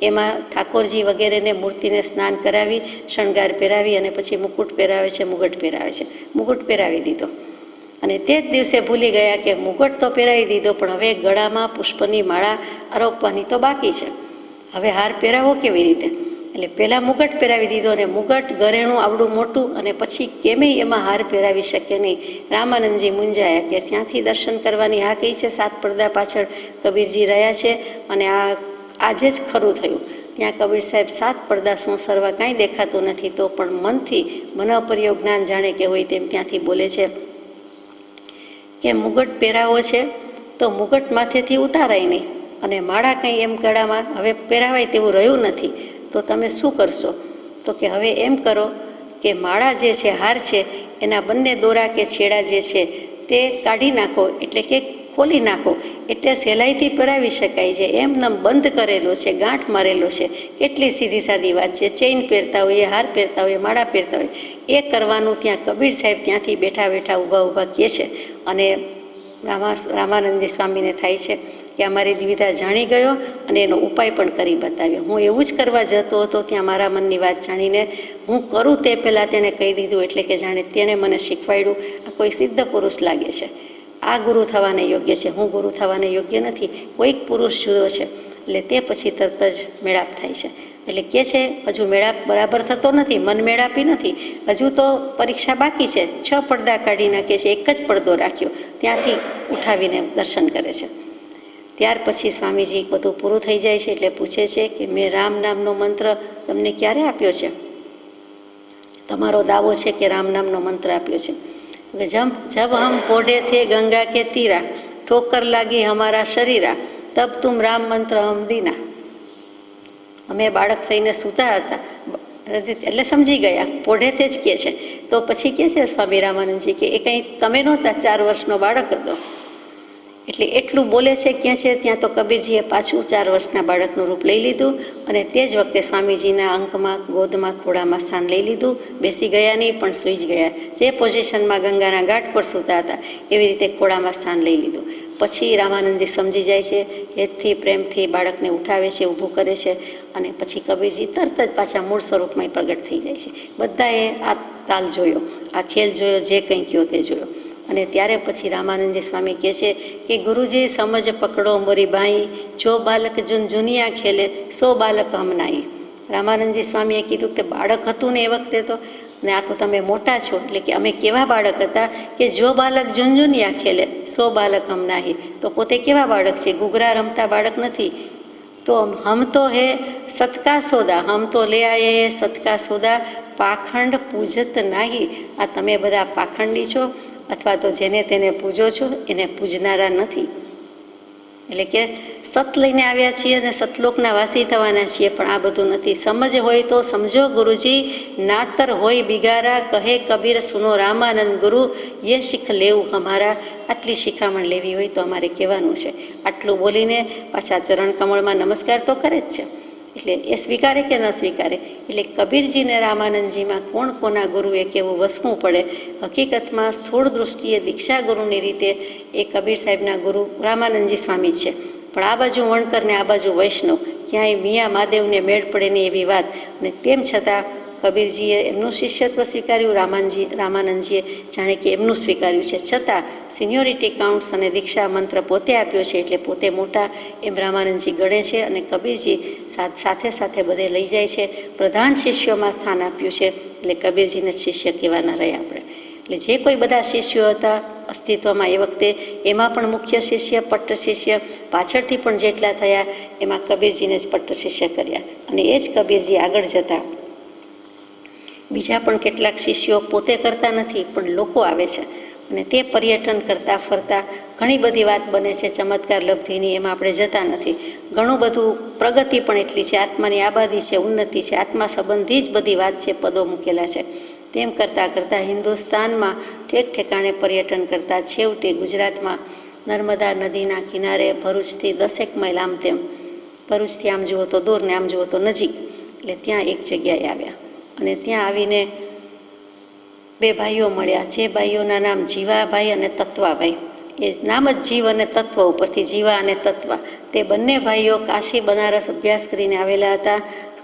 એમાં ઠાકોરજી વગેરેને મૂર્તિને સ્નાન કરાવી, શણગાર પહેરાવી, અને પછી મુકુટ પહેરાવે છે, મુગટ પહેરાવે છે. મુગટ પહેરાવી દીધો, અને તે જ દિવસે ભૂલી ગયા કે મુગટ તો પહેરાવી દીધો, પણ હવે ગળામાં પુષ્પની માળા આરોપવાની તો બાકી છે. હવે હાર પહેરાવો કેવી રીતે? એટલે પહેલાં મુગટ પહેરાવી દીધો, અને મુગટ ઘરેણું આવડું મોટું, અને પછી કેમેય એમાં હાર પહેરાવી શકે નહીં. રામાનંદજી મૂંઝાયા કે ત્યાંથી દર્શન કરવાની હા કહી છે, 7 પડદા પાછળ કબીરજી રહ્યા છે, અને આજે જ ખરું થયું. ત્યાં કબીર સાહેબ 7 પડદા સંસરવા કાંઈ દેખાતું નથી, તો પણ મનથી મનોપર્યો જ્ઞાન જાણે કે હોય તેમ ત્યાંથી બોલે છે કે મુગટ પહેરાવો છે તો મુગટ માથેથી ઉતારાય નહીં, અને માળા કંઈ એમ ગળામાં હવે પહેરાવાય તેવું રહ્યું નથી, તો તમે શું કરશો? તો કે હવે એમ કરો કે માળા જે છે, હાર છે, એના બંને દોરા કે છેડા જે છે તે કાઢી નાખો, એટલે કે ખોલી નાખો, એટલે સહેલાઈથી પહેરાવી શકાય છે. એમનેમ બંધ કરેલો છે, ગાંઠ મારેલો છે. કેટલી સીધી સાદી વાત છે. ચેઇન પહેરતા હોય, હાર પહેરતા હોય, માળા પહેરતા હોય, એ કરવાનું ત્યાં કબીર સાહેબ ત્યાંથી બેઠા બેઠા ઊભા કહે છે. અને રામાનંદજી સ્વામીને થાય છે કે અમારી દ્વિધા જાણી ગયો, અને એનો ઉપાય પણ કરી બતાવ્યો. હું એવું જ કરવા જતો હતો, ત્યાં મારા મનની વાત જાણીને હું કરું તે પહેલાં તેણે કહી દીધું, એટલે કે જાણે તેણે મને શીખવાડ્યું. આ કોઈ સિદ્ધ પુરુષ લાગે છે, આ ગુરુ થવાને યોગ્ય છે, હું ગુરુ થવાને યોગ્ય નથી, કોઈક પુરુષ જુદો છે. એટલે તે પછી તરત જ મેળાપ થાય છે. એટલે કહે છે હજુ મેળાપ બરાબર થતો નથી, મન મેળાપી નથી, હજુ તો પરીક્ષા બાકી છે. 6 પડદા કાઢી નાખે છે, એક જ પડદો રાખ્યો, ત્યાંથી ઉઠાવીને દર્શન કરે છે. ત્યાર પછી સ્વામીજી બધું પૂરું થઈ જાય છે, એટલે પૂછે છે કે મેં રામ નામનો મંત્ર તમને ક્યારે આપ્યો છે? તમારો દાવો છે કે રામ નામનો મંત્ર આપ્યો છે. જબ હમ પોઢે થે ગંગા કે તીરા, ઠોકર લાગી હમારા શરીરા, તબ તુમ રામ મંત્ર હમ દીના. અમે બાળક થઈને સૂતા હતા, એટલે સમજી ગયા, પોઢેથી જ કહે છે. તો પછી કહે છે સ્વામી રામાનંદજી કે એ કંઈ તમે નહોતા, 4 વર્ષનો બાળક હતો. એટલે એટલું બોલે છે ક્યાં છે ત્યાં તો કબીરજીએ પાછું 4 વર્ષના બાળકનું રૂપ લઈ લીધું અને તે જ વખતે સ્વામીજીના અંકમાં ગોદમાં ખોળામાં સ્થાન લઈ લીધું. બેસી ગયા નહીં પણ સૂઈ જ ગયા. જે પોઝિશનમાં ગંગાના ઘાટ પર સૂતા હતા એવી રીતે ખોળામાં સ્થાન લઈ લીધું. પછી રામાનંદજી સમજી જાય છે, હેતથી પ્રેમથી બાળકને ઉઠાવે છે, ઊભું કરે છે અને પછી કબીરજી તરત જ પાછા મૂળ સ્વરૂપમાં પ્રગટ થઈ જાય છે. બધાએ આ તાલ જોયો, આ ખેલ જોયો, જે કંઈ કયો તે જોયો. અને ત્યારે પછી રામાનંદજી સ્વામી કહે છે કે ગુરુજી સમજ પકડો મોરી બાઈ, જો બાલક જુનિયા ખેલે સો બાલક હમનાઈ. રામાનંદજી સ્વામીએ કીધું કે બાળક હતું ને એ વખતે તો, ને આ તો તમે મોટા છો, એટલે કે અમે કેવા બાળક હતા કે જો બાલક જુનિયા ખેલે સો બાલક હમનાહી. તો પોતે કેવા બાળક છે? ઘૂઘરા રમતા બાળક નથી. તો હમ તો હે સતકા સોદા, હમ તો લે આયે હે સતકા સોદા, પાખંડ પૂજત નાહી. આ તમે બધા પાખંડી છો અથવા તો જેને તેને પૂજો છો એને પૂજનારા નથી. એટલે કે સત લઈને આવ્યા છીએ અને સતલોકના વાસી થવાના છીએ, પણ આ બધું નથી. સમજ હોય તો સમજો ગુરુજી, નાતર હોય બિગારા, કહે કબીર સુનો રામાનંદ ગુરુ, એ શીખ લેવું અમારા. આટલી શિખામણ લેવી હોય તો અમારે કહેવાનું છે. આટલું બોલીને પાછા ચરણ કમળમાં નમસ્કાર તો કરે જ છે. એટલે એ સ્વીકારે કે ન સ્વીકારે? એટલે કબીરજીને રામાનંદજીમાં કોણ કોના ગુરુએ કેવું વસવું પડે. હકીકતમાં સ્થૂળ દૃષ્ટિએ દીક્ષા ગુરુની રીતે એ કબીર સાહેબના ગુરુ રામાનંદજી સ્વામી છે, પણ આ બાજુ વણકર ને આ બાજુ વૈષ્ણવ, ક્યાંય મિયા મહાદેવને મેળ પડે નહીં એવી વાત. અને તેમ છતાં કબીરજીએ એમનું શિષ્યત્વ સ્વીકાર્યું, રામાનંદજીએ જાણે કે એમનું સ્વીકાર્યું છે. છતાં સિનિયોરિટી કાઉન્ટ્સ અને દીક્ષા મંત્ર પોતે આપ્યો છે એટલે પોતે મોટા એમ રામાનંદજી ગણે છે. અને કબીરજી સાથે સાથે બધે લઈ જાય છે. પ્રધાન શિષ્યોમાં સ્થાન આપ્યું છે એટલે કબીરજીને શિષ્ય કહેવાના રહ્યા આપણે. એટલે જે કોઈ બધા શિષ્યો હતા અસ્તિત્વમાં એ વખતે, એમાં પણ મુખ્ય શિષ્ય પટ્ટ શિષ્ય પાછળથી પણ જેટલા થયા એમાં કબીરજીને જ પટ્ટ શિષ્ય કર્યા. અને એ જ કબીરજી આગળ જતા બીજા પણ કેટલાક શિષ્યો પોતે કરતા નથી પણ લોકો આવે છે અને તે પર્યટન કરતા ફરતા ઘણી બધી વાત બને છે ચમત્કાર લબ્ધિની, એમાં આપણે જતા નથી. ઘણું બધું પ્રગતિ પણ એટલી છે, આત્માની આબાદી છે, ઉન્નતિ છે, આત્મા સંબંધી જ બધી વાત છે, પદો મૂકેલા છે. તેમ કરતાં કરતાં હિન્દુસ્તાનમાં ઠેક ઠેકાણે પર્યટન કરતાં છેવટે ગુજરાતમાં નર્મદા નદીના કિનારે ભરૂચથી 10 માઇલ આમ તેમ, ભરૂચથી આમ જુઓ તો દૂર ને આમ જુઓ તો નજીક, એટલે ત્યાં એક જગ્યાએ આવ્યા. અને ત્યાં આવીને 2 ભાઈઓ મળ્યા. જે ભાઈઓના નામ જીવાભાઈ અને તત્વાભાઈ. એ નામ જ જીવ અને તત્વ ઉપરથી જીવા અને તત્વ. તે બંને ભાઈઓ કાશી બનારસ અભ્યાસ કરીને આવેલા હતા.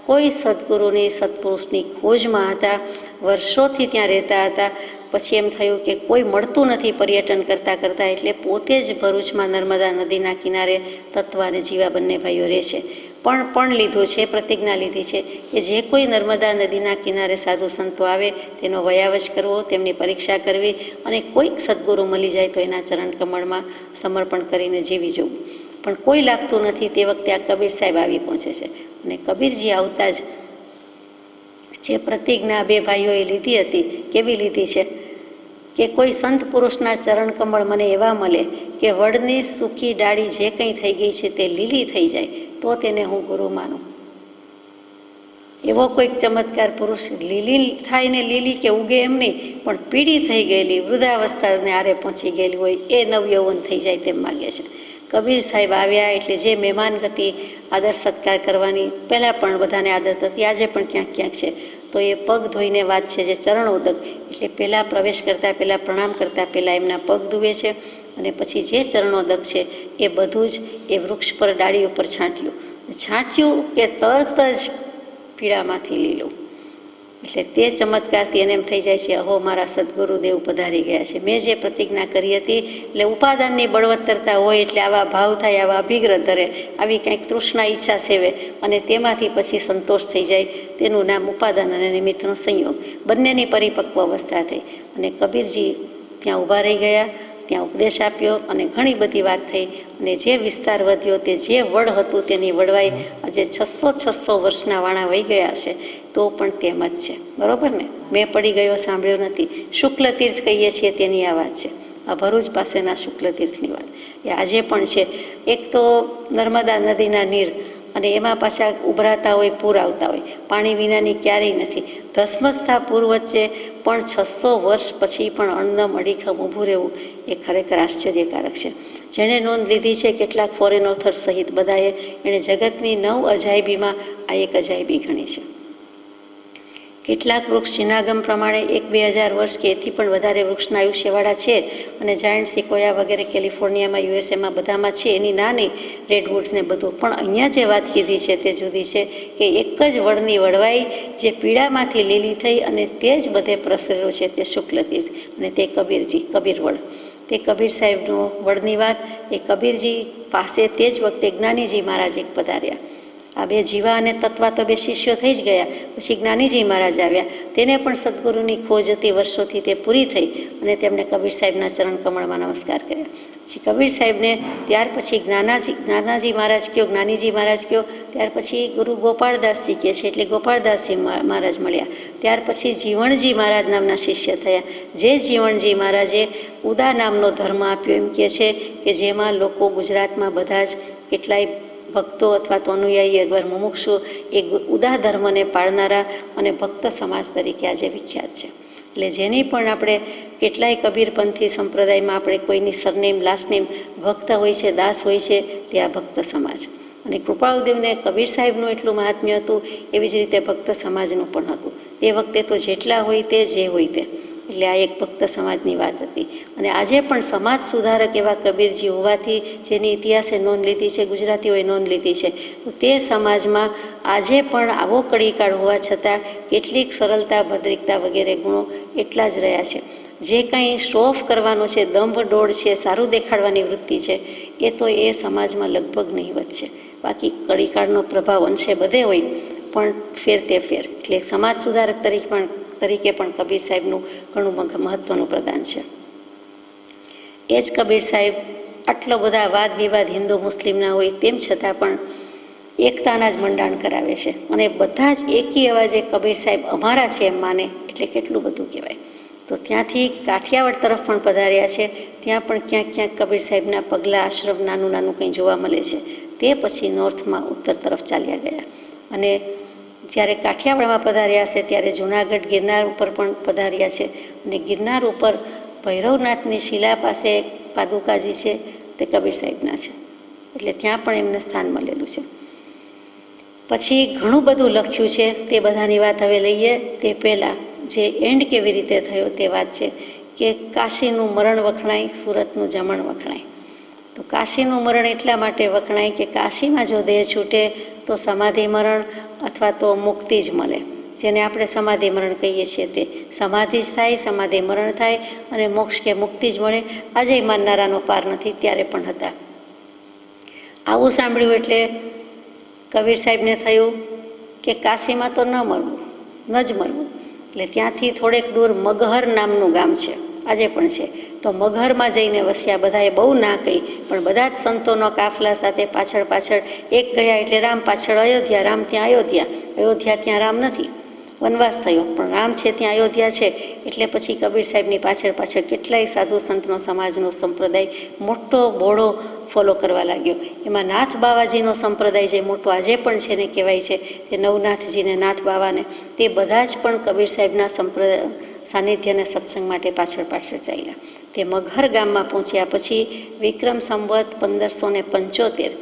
કોઈ સદગુરુની સત્પુરુષની ખોજમાં હતા, વર્ષોથી ત્યાં રહેતા હતા. પછી એમ થયું કે કોઈ મળતું નથી પર્યટન કરતાં કરતાં, એટલે પોતે જ ભરૂચમાં નર્મદા નદીના કિનારે તત્વ અને જીવા બંને ભાઈઓ રહે છે. પણ લીધું છે, પ્રતિજ્ઞા લીધી છે કે જે કોઈ નર્મદા નદીના કિનારે સાધુ સંતો આવે તેનો વયાવચ કરવો, તેમની પરીક્ષા કરવી અને કોઈક સદગુરુ મળી જાય તો એના ચરણ કમળમાં સમર્પણ કરીને જીવી જવું. પણ કોઈ લાગતું નથી. તે વખતે આ કબીર સાહેબ આવી પહોંચે છે અને કબીરજી આવતા જ જે પ્રતિજ્ઞા 2 ભાઈઓએ લીધી હતી, કેવી લીધી છે કે કોઈ સંત પુરુષના ચરણ કમળ મને એવા મળે કે વડની સૂકી ડાળી જે કંઈ થઈ ગઈ છે તે લીલી થઈ જાય તો તેને હું ગુરુ માનું. એવો કોઈક ચમત્કાર પુરુષ લીલી થાય ને લીલી કે ઉગે એમ નહીં, પણ પીળી થઈ ગયેલી વૃદ્ધાવસ્થાને આરે પહોંચી ગયેલી હોય એ નવયૌવન થઈ જાય તેમ માગે છે. કબીર સાહેબ આવ્યા એટલે જે મહેમાન ગતિ આદર સત્કાર કરવાની પહેલાં પણ બધાને આદત હતી, આજે પણ ક્યાંક ક્યાંક છે, તો એ પગ ધોઈને વાત છે જે ચરણોદક, એટલે પહેલાં પ્રવેશ કરતાં પહેલાં પ્રણામ કરતાં પહેલાં એમના પગ ધુએ છે અને પછી જે ચરણોદક છે એ બધું જ એ વૃક્ષ પર ડાળી ઉપર છાંટ્યું કે તરત જ પીળામાંથી લીલું. એટલે તે ચમત્કારથી એને એમ થઈ જાય છે અહો મારા સદગુરુદેવ પધારી ગયા છે. મેં જે પ્રતિજ્ઞા કરી હતી, એટલે ઉપાદાનની બળવત્તરતા હોય એટલે આવા ભાવ થાય, આવા અભિગ્રહ ધરે, આવી કંઈક તૃષ્ણા ઈચ્છા સેવે અને તેમાંથી પછી સંતોષ થઈ જાય, તેનું નામ ઉપાદાન અને નિમિત્તનો સંયોગ. બંનેની પરિપક્વ અવસ્થા થઈ અને કબીરજી ત્યાં ઊભા રહી ગયા, ત્યાં ઉપદેશ આપ્યો અને ઘણી બધી વાત થઈ. અને જે વિસ્તાર વધ્યો તે જે વડ હતું તેની વડવાઈ આજે 600 વર્ષના વાણા વહી ગયા છે તો પણ તેમ જ છે. બરાબર ને? મેં પડી ગયો સાંભળ્યો નથી. શુક્લ તીર્થ કહીએ છીએ તેની આ વાત છે, આ ભરૂચ પાસેના શુક્લ તીર્થની વાત એ આજે પણ છે. એક તો નર્મદા નદીના નીર અને એમાં પાછા ઉભરાતા હોય, પૂર આવતા હોય, પાણી વિનાની ક્યારેય નથી. ધસમસતા પૂર વચ્ચે પણ 600 વર્ષ પછી પણ અણનમ અડીખમ ઊભું રહેવું એ ખરેખર આશ્ચર્યકારક છે. જેણે નોંધ લીધી છે કેટલાક ફોરેન ઓથર્સ સહિત બધાએ, એણે જગતની 9 અજાયબીમાં આ એક અજાયબી ગણી છે. કેટલાક વૃક્ષ જીનાગમ પ્રમાણે 1-2000 વર્ષ કે એથી પણ વધારે વૃક્ષના આયુષ્યવાળા છે, અને જાયન્ટ સિકોયા વગેરે કેલિફોર્નિયામાં, યુએસએમાં બધામાં છે, એની નાની રેડવુડ્સ ને બધું. પણ અહીંયા જે વાત કીધી છે તે જુદી છે કે એક જ વડની વડવાઈ જે પીળામાંથી લીલી થઈ અને તે જ બધે પ્રસરેલું છે તે શુક્લ તીર્થ, અને તે કબીર વડ. તે કબીર સાહેબનો વડની વાત. એ કબીરજી પાસે તે જ વખતે જ્ઞાનીજી મહારાજ એક પધાર્યા. આ બે જીવા અને તત્વા તો બે શિષ્યો થઈ જ ગયા. પછી જ્ઞાનીજી મહારાજ આવ્યા. તેને પણ સદગુરુની ખોજ હતી, વર્ષોથી તે પૂરી થઈ, અને તેમણે કબીર સાહેબના ચરણ કમળમાં નમસ્કાર કર્યા. પછી કબીર સાહેબને ત્યાર પછી જ્ઞાનાજી મહારાજ કયો, જ્ઞાનીજી મહારાજ કયો, ત્યાર પછી ગુરુ ગોપાળદાસજી કહે છે, એટલે ગોપાળદાસજી મહારાજ મળ્યા. ત્યાર પછી જીવણજી મહારાજ નામના શિષ્ય થયા. જે જીવણજી મહારાજે ઉદા નામનો ધર્મ આપ્યો, એમ કહે છે કે જેમાં લોકો ગુજરાતમાં બધા જ કેટલાય ભક્તો અથવા તો અનુયાયી અગર મુમુક્ષુ એ ઉદા ધર્મને પાળનારા અને ભક્ત સમાજ તરીકે આજે વિખ્યાત છે. એટલે જેની પણ આપણે કેટલાય કબીરપંથી સંપ્રદાયમાં આપણે કોઈની સરનેમ લાસ્ટ નેમ ભક્ત હોય છે, દાસ હોય છે, તે આ ભક્ત સમાજ. અને કૃપાળુદેવને કબીર સાહેબનું એટલું મહાત્મ્ય હતું, એવી જ રીતે ભક્ત સમાજનું પણ હતું. તે વખતે તો જેટલા હોય તે જે હોય તે, એટલે આ એક ભક્ત સમાજની વાત હતી. અને આજે પણ સમાજ સુધારક એવા કબીરજી હોવાથી જેની ઇતિહાસે નોંધ લીધી છે, ગુજરાતીઓએ નોંધ લીધી છે, તો તે સમાજમાં આજે પણ આવો કડીકાળ હોવા છતાં કેટલીક સરળતા, ભદ્રિકતા વગેરે ગુણો એટલા જ રહ્યા છે. જે કંઈ શો ઓફ કરવાનો છે, દંભ ડોળ છે, સારું દેખાડવાની વૃત્તિ છે, એ તો એ સમાજમાં લગભગ નહીવત છે. બાકી કડીકાળનો પ્રભાવ અંશે બધે હોય, પણ ફેર તે ફેર. એટલે સમાજ સુધારક તરીકે પણ કબીર સાહેબનું ઘણું મહત્ત્વનું પ્રદાન છે. એ જ કબીર સાહેબ આટલો બધા વાદ વિવાદ હિન્દુ મુસ્લિમના હોય તેમ છતાં પણ એકતાના જ મંડાણ કરાવે છે, અને બધા જ એકી અવાજે કબીર સાહેબ અમારા છે એમ માને, એટલે કેટલું બધું કહેવાય. તો ત્યાંથી કાઠિયાવાડ તરફ પણ પધાર્યા છે. ત્યાં પણ ક્યાંક ક્યાંક કબીર સાહેબના પગલાં, આશ્રમ નાનું નાનું કંઈ જોવા મળે છે. તે પછી નોર્થમાં ઉત્તર તરફ ચાલ્યા ગયા. અને જ્યારે કાઠિયાવાડમાં પધાર્યા છે ત્યારે જૂનાગઢ ગિરનાર ઉપર પણ પધાર્યા છે. અને ગિરનાર ઉપર ભૈરવનાથની શિલા પાસે પાદુકાજી છે, તે કબીર સાહેબના છે. એટલે ત્યાં પણ એમને સ્થાન મળેલું છે. પછી ઘણું બધું લખ્યું છે, તે બધાની વાત હવે લઈએ. તે પહેલાં જે એન્ડ કેવી રીતે થયો તે વાત છે કે કાશીનું મરણ વખણાય, સુરતનું જમણ વખણાય. તો કાશીનું મરણ એટલા માટે વખણાય કે કાશીમાં જો દેહ છૂટે તો સમાધિ મરણ અથવા તો મુક્તિ જ મળે, જેને આપણે સમાધિ મરણ કહીએ છીએ. તે સમાધિ જ થાય, સમાધિ મરણ થાય, અને મોક્ષ કે મુક્તિ જ મળે. આજે માનનારાનો પાર નથી, ત્યારે પણ હતા. આવું સાંભળ્યું એટલે કબીર સાહેબને થયું કે કાશીમાં તો ન મળવું, ન જ મળવું. એટલે ત્યાંથી થોડેક દૂર મગહર નામનું ગામ છે, આજે પણ છે. તો મગહરમાં જઈને વસ્યા. બધાએ બહુ ના કહી, પણ બધા જ સંતોનો કાફલા સાથે પાછળ એક ગયા એટલે રામ પાછળ અયોધ્યા, રામ ત્યાં અયોધ્યા ત્યાં રામ નથી, વનવાસ થયો, પણ રામ છે ત્યાં અયોધ્યા છે. એટલે પછી કબીર સાહેબની પાછળ કેટલાય સાધુ સંતનો સમાજનો સંપ્રદાય મોટો બોળો ફોલો કરવા લાગ્યો. એમાં નાથ બાવાજીનો સંપ્રદાય જે મોટો આજે પણ છે ને કહેવાય છે કે નવનાથજીને, નાથ બાવાને, તે બધા જ પણ કબીર સાહેબના સાનિધ્ય અને સત્સંગ માટે પાછળ ચાલ્યા. તે મગહર ગામમાં પહોંચ્યા પછી વિક્રમ સંવત 1575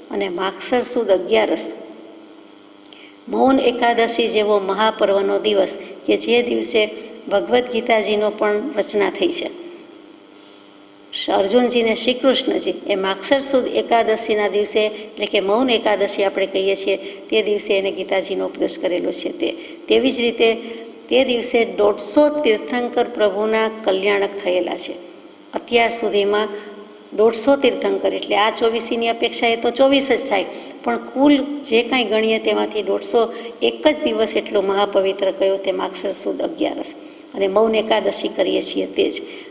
અને માગસર સુદ 11 મૌન એકાદશી જેવો મહાપર્વનો દિવસ, કે જે દિવસે ભગવદ્ ગીતાજીનો પણ રચના થઈ છે. અર્જુનજીને શ્રી કૃષ્ણજી એ માગસર સુદ એકાદશીના દિવસે, એટલે કે મૌન એકાદશી આપણે કહીએ છીએ, તે દિવસે એને ગીતાજીનો ઉપદેશ કરેલો છે. તેવી જ રીતે તે દિવસે 150 તીર્થંકર પ્રભુના કલ્યાણક થયેલા છે. અત્યાર સુધીમાં 150 તીર્થંકર, એટલે આ 24ની અપેક્ષા એ તો 24 જ થાય, પણ કુલ જે કાંઈ ગણીએ તેમાંથી 150 એક જ દિવસ એટલો મહાપવિત્ર કયો, તે માગસર સુદ 11 અને મૌન એકાદશી કરીએ છીએ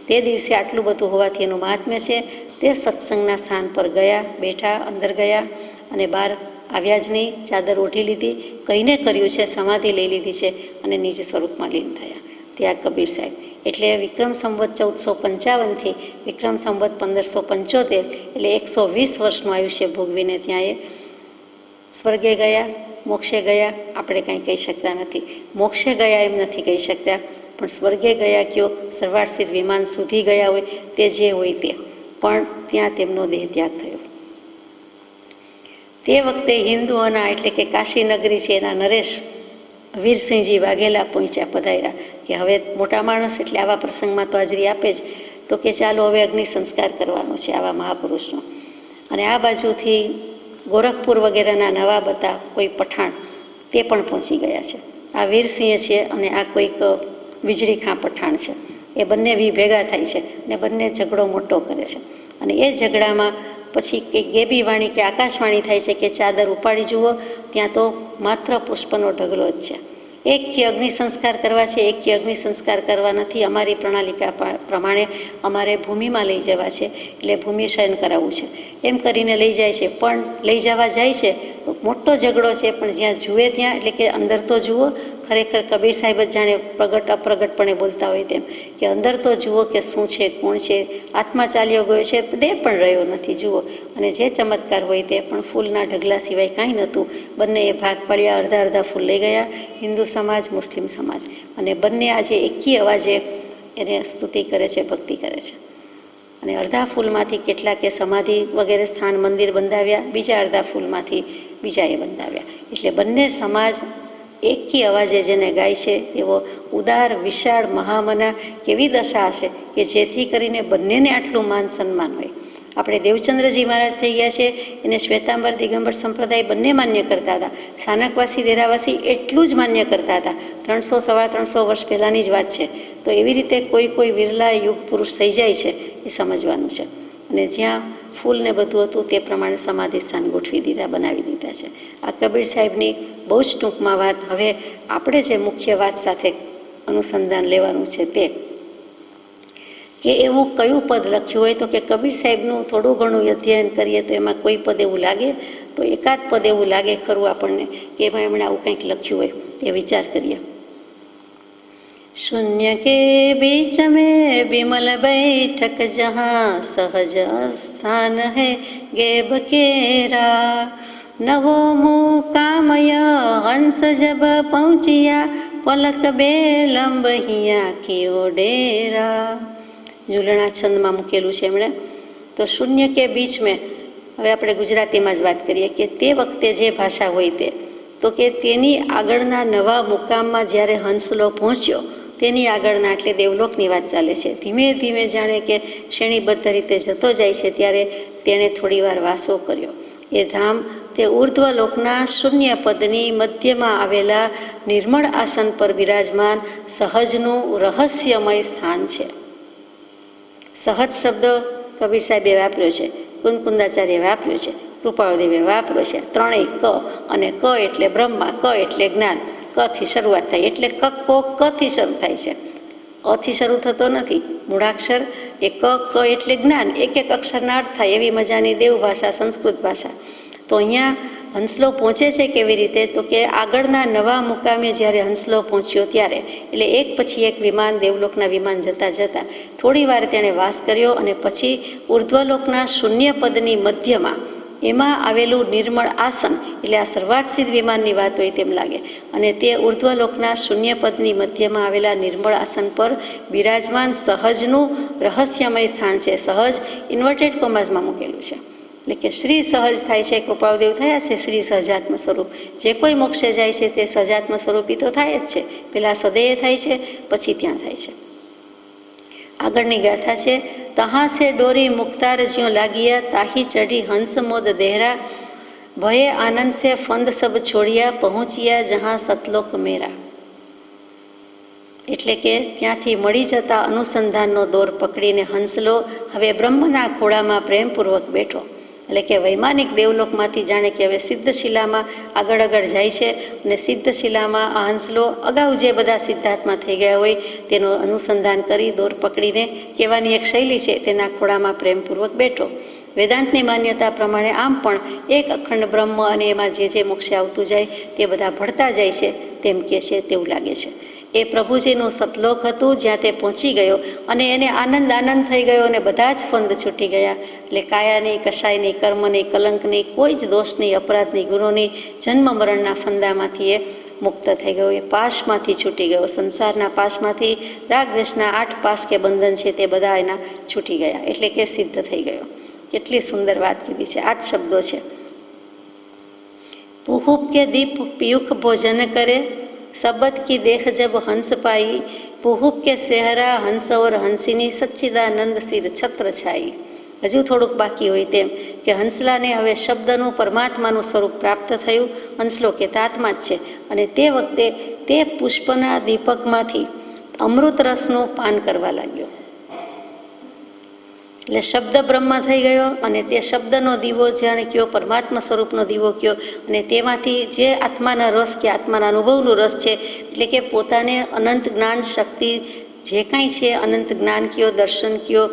તે દિવસે આટલું બધું હોવાથી એનું મહાત્મ્ય છે. તે સત્સંગના સ્થાન પર ગયા, બેઠા, અંદર ગયા, અને બહાર આવ્યા જ નહીં. ચાદર ઓઢી લીધી, કહીને કર્યું છે, સમાધિ લઈ લીધી છે, અને નિજ સ્વરૂપમાં લીન થયા. ત્યાં કબીર સાહેબ. એટલે વિક્રમ સંવત 1455થી વિક્રમ સંવત 1575, એટલે 120 વર્ષનું આયુષ્ય ભોગવીને ત્યાં એ સ્વર્ગે ગયા, મોક્ષે ગયા. આપણે કાંઈ કહી શકતા નથી. મોક્ષે ગયા એમ નથી કહી શકતા, પણ સ્વર્ગે ગયા કયો, સર્વાર્થસિદ્ધ વિમાન સુધી ગયા હોય, તે જે હોય તે. પણ ત્યાં તેમનો દેહ ત્યાગ થયો. તે વખતે હિન્દુઓના એટલે કે કાશી નગરી છે એના નરેશ વીરસિંહજી વાઘેલા પહોંચ્યા, પધાર્યા કે હવે મોટા માણસ એટલે આવા પ્રસંગમાં તો હાજરી આપે જ, તો કે ચાલો હવે અગ્નિ સંસ્કાર કરવાનો છે આવા મહાપુરુષનો. અને આ બાજુથી ગોરખપુર વગેરેના નવાબ હતા, કોઈ પઠાણ, તે પણ પહોંચી ગયા છે. આ વીરસિંહ છે અને આ કોઈક વીજળી ખાં પઠાણ છે. એ બંને ભેગા થાય છે ને બંને ઝઘડો મોટો કરે છે. અને એ ઝઘડામાં પછી કે ગેબી વાણી કે આકાશવાણી થાય છે કે ચાદર ઉપાડી જુઓ, ત્યાં તો માત્ર પુષ્પનો ઢગલો જ છે. એક કે અગ્નિ સંસ્કાર કરવા છે, એક કે અગ્નિ સંસ્કાર કરવા નથી, અમારી પ્રણાલિકા પ્રમાણે અમારે ભૂમિમાં લઈ જવા છે, એટલે ભૂમિ શયન કરાવવું છે, એમ કરીને લઈ જાય છે. પણ લઈ જવા જાય છે તો મોટો ઝઘડો છે, પણ જ્યાં જુએ ત્યાં એટલે કે અંદર તો જુઓ, ખરેખર કબીર સાહેબ જ જાણે પ્રગટ અપ્રગટપણે બોલતા હોય તેમ કે અંદર તો જુઓ કે શું છે, કોણ છે, આત્મા ચાલ્યો ગયો છે, દેહ પણ રહ્યો નથી, જુઓ. અને જે ચમત્કાર હોય તે પણ ફૂલના ઢગલા સિવાય કાંઈ નહોતું. બંને એ ભાગ પાડ્યા, અડધા અડધા ફૂલ લઈ ગયા, હિન્દુ સમાજ, મુસ્લિમ સમાજ, અને બંને આજે એકી અવાજે એને સ્તુતિ કરે છે, ભક્તિ કરે છે. અને અડધા ફૂલમાંથી કેટલાકે સમાધિ વગેરે સ્થાન મંદિર બંધાવ્યા, બીજા અડધા ફૂલમાંથી બીજાએ બંધાવ્યા. એટલે બંને સમાજ એકી અવાજે જેને ગાય છે એવો ઉદાર વિશાળ મહામના કેવી દશા હશે કે જેથી કરીને બંનેને આટલું માન સન્માન હોય. આપણે દેવચંદ્રજી મહારાજ થઈ ગયા છે, એને શ્વેતાંબર દિગંબર સંપ્રદાય બંને માન્ય કરતા હતા. સ્થાનકવાસી દેરાવાસી એટલું જ માન્ય કરતા હતા. 300-350 વર્ષ પહેલાંની જ વાત છે. તો એવી રીતે કોઈ વિરલા યુગ પુરુષ થઈ જાય છે એ સમજવાનું છે. અને જ્યાં ફૂલ ને બધું હતું તે પ્રમાણે સમાધિ સ્થાન ગોઠવી દીધા, બનાવી દીધા છે. આ કબીર સાહેબની બહુ જ ટૂંકમાં વાત. હવે આપણે જે મુખ્ય વાત સાથે અનુસંધાન લેવાનું છે તે કે એવું કયું પદ લખ્યું હોય, તો કે કબીર સાહેબનું થોડું ઘણું અધ્યયન કરીએ તો એમાં કોઈ પદ એવું લાગે, તો એકાદ પદ એવું લાગે ખરું આપણને કે એમાં એમણે આવું કંઈક લખ્યું હોય, એ વિચાર કરીએ. शून्य के बीच में बिमल बैठक जहाँ सहज स्थान है गेब केरा नवो मुकामय हंस जब पहुँचिया पलक बेलंब हिया कियो डेरा. ઝૂલણા છંદમાં મૂકેલું છે એમણે. તો શૂન્ય કે બીચ મેં, હવે આપણે ગુજરાતીમાં જ વાત કરીએ કે તે વખતે જે ભાષા હોય તે, તો કે તેની આગળના નવા મુકામમાં જ્યારે હંસલો પહોંચ્યો, તેની આગળના એટલે દેવલોકની વાત ચાલે છે. ધીમે ધીમે જાણે કે શ્રેણીબદ્ધ રીતે જતો જાય છે ત્યારે તેણે થોડી વાર વાસો કર્યો. એ ધામ તે ઉર્ધ્વલોકના શૂન્ય પદની મધ્યમાં આવેલા નિર્મળ આસન પર બિરાજમાન સહજનું રહસ્યમય સ્થાન છે. સહજ શબ્દ કબીર સાહેબે વાપર્યો છે, કુંદકુંદાચાર્ય વાપર્યો છે, કૃપાળદેવે વાપર્યો છે. ત્રણેય ક, અને ક એટલે બ્રહ્મા, ક એટલે જ્ઞાન, કથી શરૂઆત થાય એટલે કથી શરૂ થાય છે, અથી શરૂ થતો નથી. મૂળાક્ષર એ ક એટલે જ્ઞાન, એક એક અક્ષરના અર્થ થાય એવી મજાની દેવ ભાષા, સંસ્કૃત ભાષા. તો અહીંયા હંસલો પહોંચે છે કેવી રીતે, તો કે આગળના નવા મુકામે જ્યારે હંસલો પહોંચ્યો ત્યારે, એટલે એક પછી એક વિમાન, દેવલોકના વિમાન જતાં જતાં થોડી વાર તેણે વાસ કર્યો, અને પછી ઉર્ધ્વલોકના શૂન્ય પદની મધ્યમાં એમાં આવેલું નિર્મળ આસન, એટલે આ સર્વાર્થ સિદ્ધ વિમાનની વાત હોય તેમ લાગે. અને તે ઉર્ધ્વલોકના શૂન્ય પદની મધ્યમાં આવેલા નિર્મળ આસન પર બિરાજમાન સહજનું રહસ્યમય સ્થાન છે. સહજ ઇન્વર્ટેડ કોમાસમાં મૂકેલું છે, એટલે કે શ્રી સહજ થાય છે. કૃપાળદેવ થયા છે શ્રી સહજાત્મ સ્વરૂપ. જે કોઈ મોક્ષે જાય છે તે સહજાત્મ સ્વરૂપી તો થાય જ છે. પહેલાં સદેહ થાય છે, પછી ત્યાં થાય છે. આગળની ગાથા છે, તહાં સે ડોરી મુક્તાર જ્યો લાગિયા તાહી ચઢી હંસ મોદ દેહરા ભયે આનંદ સે ફંદ સબ છોડિયા પહોંચ્યા જહાં સતલોક મેરા. એટલે કે ત્યાંથી મળી જતા અનુસંધાનનો દોર પકડીને હંસલો હવે બ્રહ્મના ખોળામાં પ્રેમપૂર્વક બેઠો. એટલે કે વૈમાનિક દેવલોકમાંથી જાણે કે હવે સિદ્ધશિલામાં આગળ જાય છે, અને સિદ્ધશિલામાં આ હંસલો અગાઉ જે બધા સિદ્ધાર્થમાં થઈ ગયા હોય તેનું અનુસંધાન કરી દોર પકડીને કહેવાની એક શૈલી છે, તેના ખોળામાં પ્રેમપૂર્વક બેઠો. વેદાંતની માન્યતા પ્રમાણે આમ પણ એક અખંડ બ્રહ્મ અને એમાં જે જે મોક્ષે આવતું જાય તે બધા ભળતા જાય છે તેમ કહે છે, તેવું લાગે છે. એ પ્રભુજીનું સતલોક હતું જ્યાં તે પહોંચી ગયો, અને એને આનંદ થઈ ગયો, અને બધા જ ફંદ છૂટી ગયા. એટલે કાયા નહીં, કશાય નહીં, કર્મ નહીં, કલંક નહીં, કોઈ જ દોષ નહીં, અપરાધ નહીં, ગુનો નહીં, જન્મ મરણના ફંદામાંથી એ મુક્ત થઈ ગયો, એ પાશમાંથી છૂટી ગયો, સંસારના પાશમાંથી રાગદ્વેષના 8 પાશ કે બંધન છે તે બધા એના છૂટી ગયા, એટલે કે સિદ્ધ થઈ ગયો. કેટલી સુંદર વાત કીધી છે. 8 શબ્દો છે. પુહુપ કે દીપ પીયુખ ભોજન કરે, सबद की देख जब हंस पाई, पुहुप के सेहरा हंस और हंसिनी सच्चिदानंद सिर छत्र छाई. હજુ થોડુંક બાકી હોય તેમ કે હંસલાને હવે શબ્દનું પરમાત્માનું સ્વરૂપ પ્રાપ્ત થયું. હંસલો કે આત્મા જ છે, અને તે વખતે તે પુષ્પના દીપકમાંથી અમૃત રસનું પાન કરવા લાગ્યો. એટલે શબ્દ બ્રહ્મ થઈ ગયો, અને તે શબ્દનો દીવો જાણે કયો, પરમાત્મા સ્વરૂપનો દીવો કયો, અને તેમાંથી જે આત્માના રસ કે આત્માના અનુભવનો રસ છે, એટલે કે પોતાને અનંત જ્ઞાન શક્તિ જે કાંઈ છે, અનંત જ્ઞાન કયો, દર્શન કયો,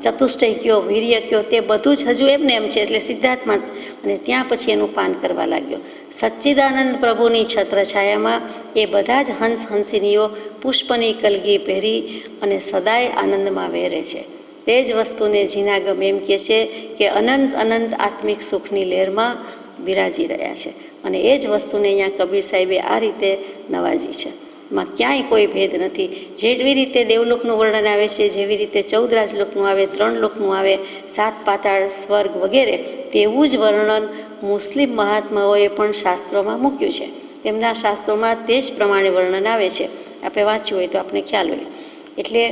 ચતુષ્ટય કયો, વીર્ય કયો, તે બધું જ હજુ એમને એમ છે, એટલે સિદ્ધાર્થમાં. અને ત્યાં પછી એનું પાન કરવા લાગ્યો. સચ્ચિદાનંદ પ્રભુની છત્રછાયામાં એ બધા જ હંસ હંસિનીઓ પુષ્પની કલગી પહેરી અને સદાય આનંદમાં વહેરે છે. તે જ વસ્તુને જીનાગમ એમ કહે છે કે અનંત અનંત આત્મિક સુખની લહેરમાં બિરાજી રહ્યા છે. અને એ જ વસ્તુને અહીંયા કબીર સાહેબે આ રીતે નવાજી છે. માં ક્યાંય કોઈ ભેદ નથી. જેવી રીતે દેવલોકનું વર્ણન આવે છે, જેવી રીતે 14 રાજલોકનું આવે, 3 લોકનું આવે, 7 પાતાળ, સ્વર્ગ વગેરે, તેવું જ વર્ણન મુસ્લિમ મહાત્માઓએ પણ શાસ્ત્રોમાં મૂક્યું છે. તેમના શાસ્ત્રોમાં તે જ પ્રમાણે વર્ણન આવે છે. આપણે વાંચ્યું હોય તો આપણે ખ્યાલ હોય. એટલે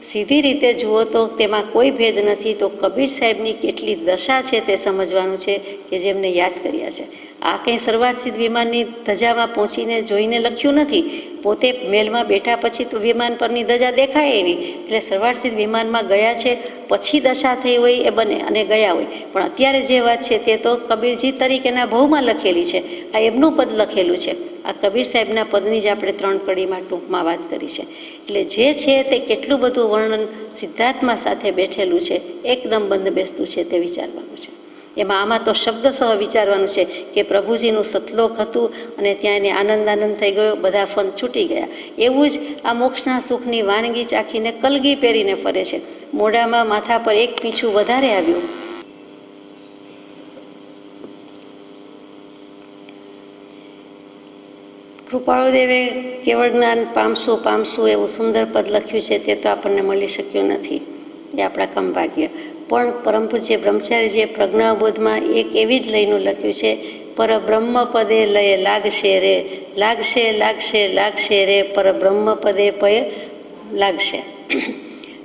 સીધી રીતે જુઓ તો તેમાં કોઈ ભેદ નથી. તો કબીર સાહેબની કેટલી દશા છે તે સમજવાનું છે કે જેમને યાદ કર્યા છે. આ કંઈ શરૂઆત સિદ્ધ વિમાનની ધજામાં પહોંચીને જોઈને લખ્યું નથી. પોતે મેલમાં બેઠા પછી તો વિમાન પરની ધજા દેખાય નહીં. એટલે શરૂઆત સિદ્ધ વિમાનમાં ગયા છે, પછી દશા થઈ હોય એ બને, અને ગયા હોય. પણ અત્યારે જે વાત છે તે તો કબીરજી તરીકેના ભવમાં લખેલી છે. આ એમનું પદ લખેલું છે. આ કબીર સાહેબના પદની જ આપણે 3 કડીમાં ટૂંકમાં વાત કરી છે. એટલે જે છે તે કેટલું બધું વર્ણન સિદ્ધાર્થમાં સાથે બેઠેલું છે, એકદમ બંધ બેસતું છે, તે વિચારવાનું છે. એમાં આમાં તો શબ્દસહ વિચારવાનું છે કે પ્રભુજીનું સતલોક હતું, અને ત્યાં એને આનંદ થઈ ગયો, બધા ફંદ છૂટી ગયા. એવું જ આ મોક્ષના સુખની વાનગી ચાખીને કલગી પહેરીને ફરે છે. મોઢામાં માથા પર એક પીછું વધારે આવ્યું. કૃપાળુદેવે કેવળ જ્ઞાન પામશું પામશું એવું સુંદર પદ લખ્યું છે, તે તો આપણને મળી શક્યું નથી. એ આપણા કમભાગ્ય. પણ પરમ પૂજ્ય બ્રહ્મચારીજીએ પ્રજ્ઞાબોધમાં એક એવી જ લઈનું લખ્યું છે, પરબ્રહ્મ પદે લય લાગશે રે, લાગશે લાગશે લાગશે રે, પરબ્રહ્મ પદે પય લાગશે.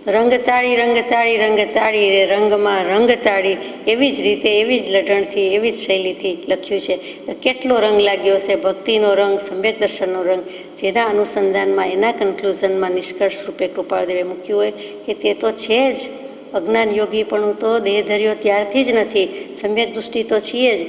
રંગતાળી રંગતાળી રંગતાળી રે, રંગમાં રંગતાળી. એવી જ રીતે, એવી જ લઢણથી, એવી જ શૈલીથી લખ્યું છે. કેટલો રંગ લાગ્યો છે, ભક્તિનો રંગ, સમ્યક દર્શનનો રંગ, જેના અનુસંધાનમાં, એના કન્ક્લુઝનમાં નિષ્કર્ષ રૂપે કૃપાળદેવે મૂક્યું હોય કે તે તો છે જ. અજ્ઞાન યોગીપણું તો દેહ ધર્યો ત્યારથી જ નથી. સમ્યક દૃષ્ટિ તો છીએ જ.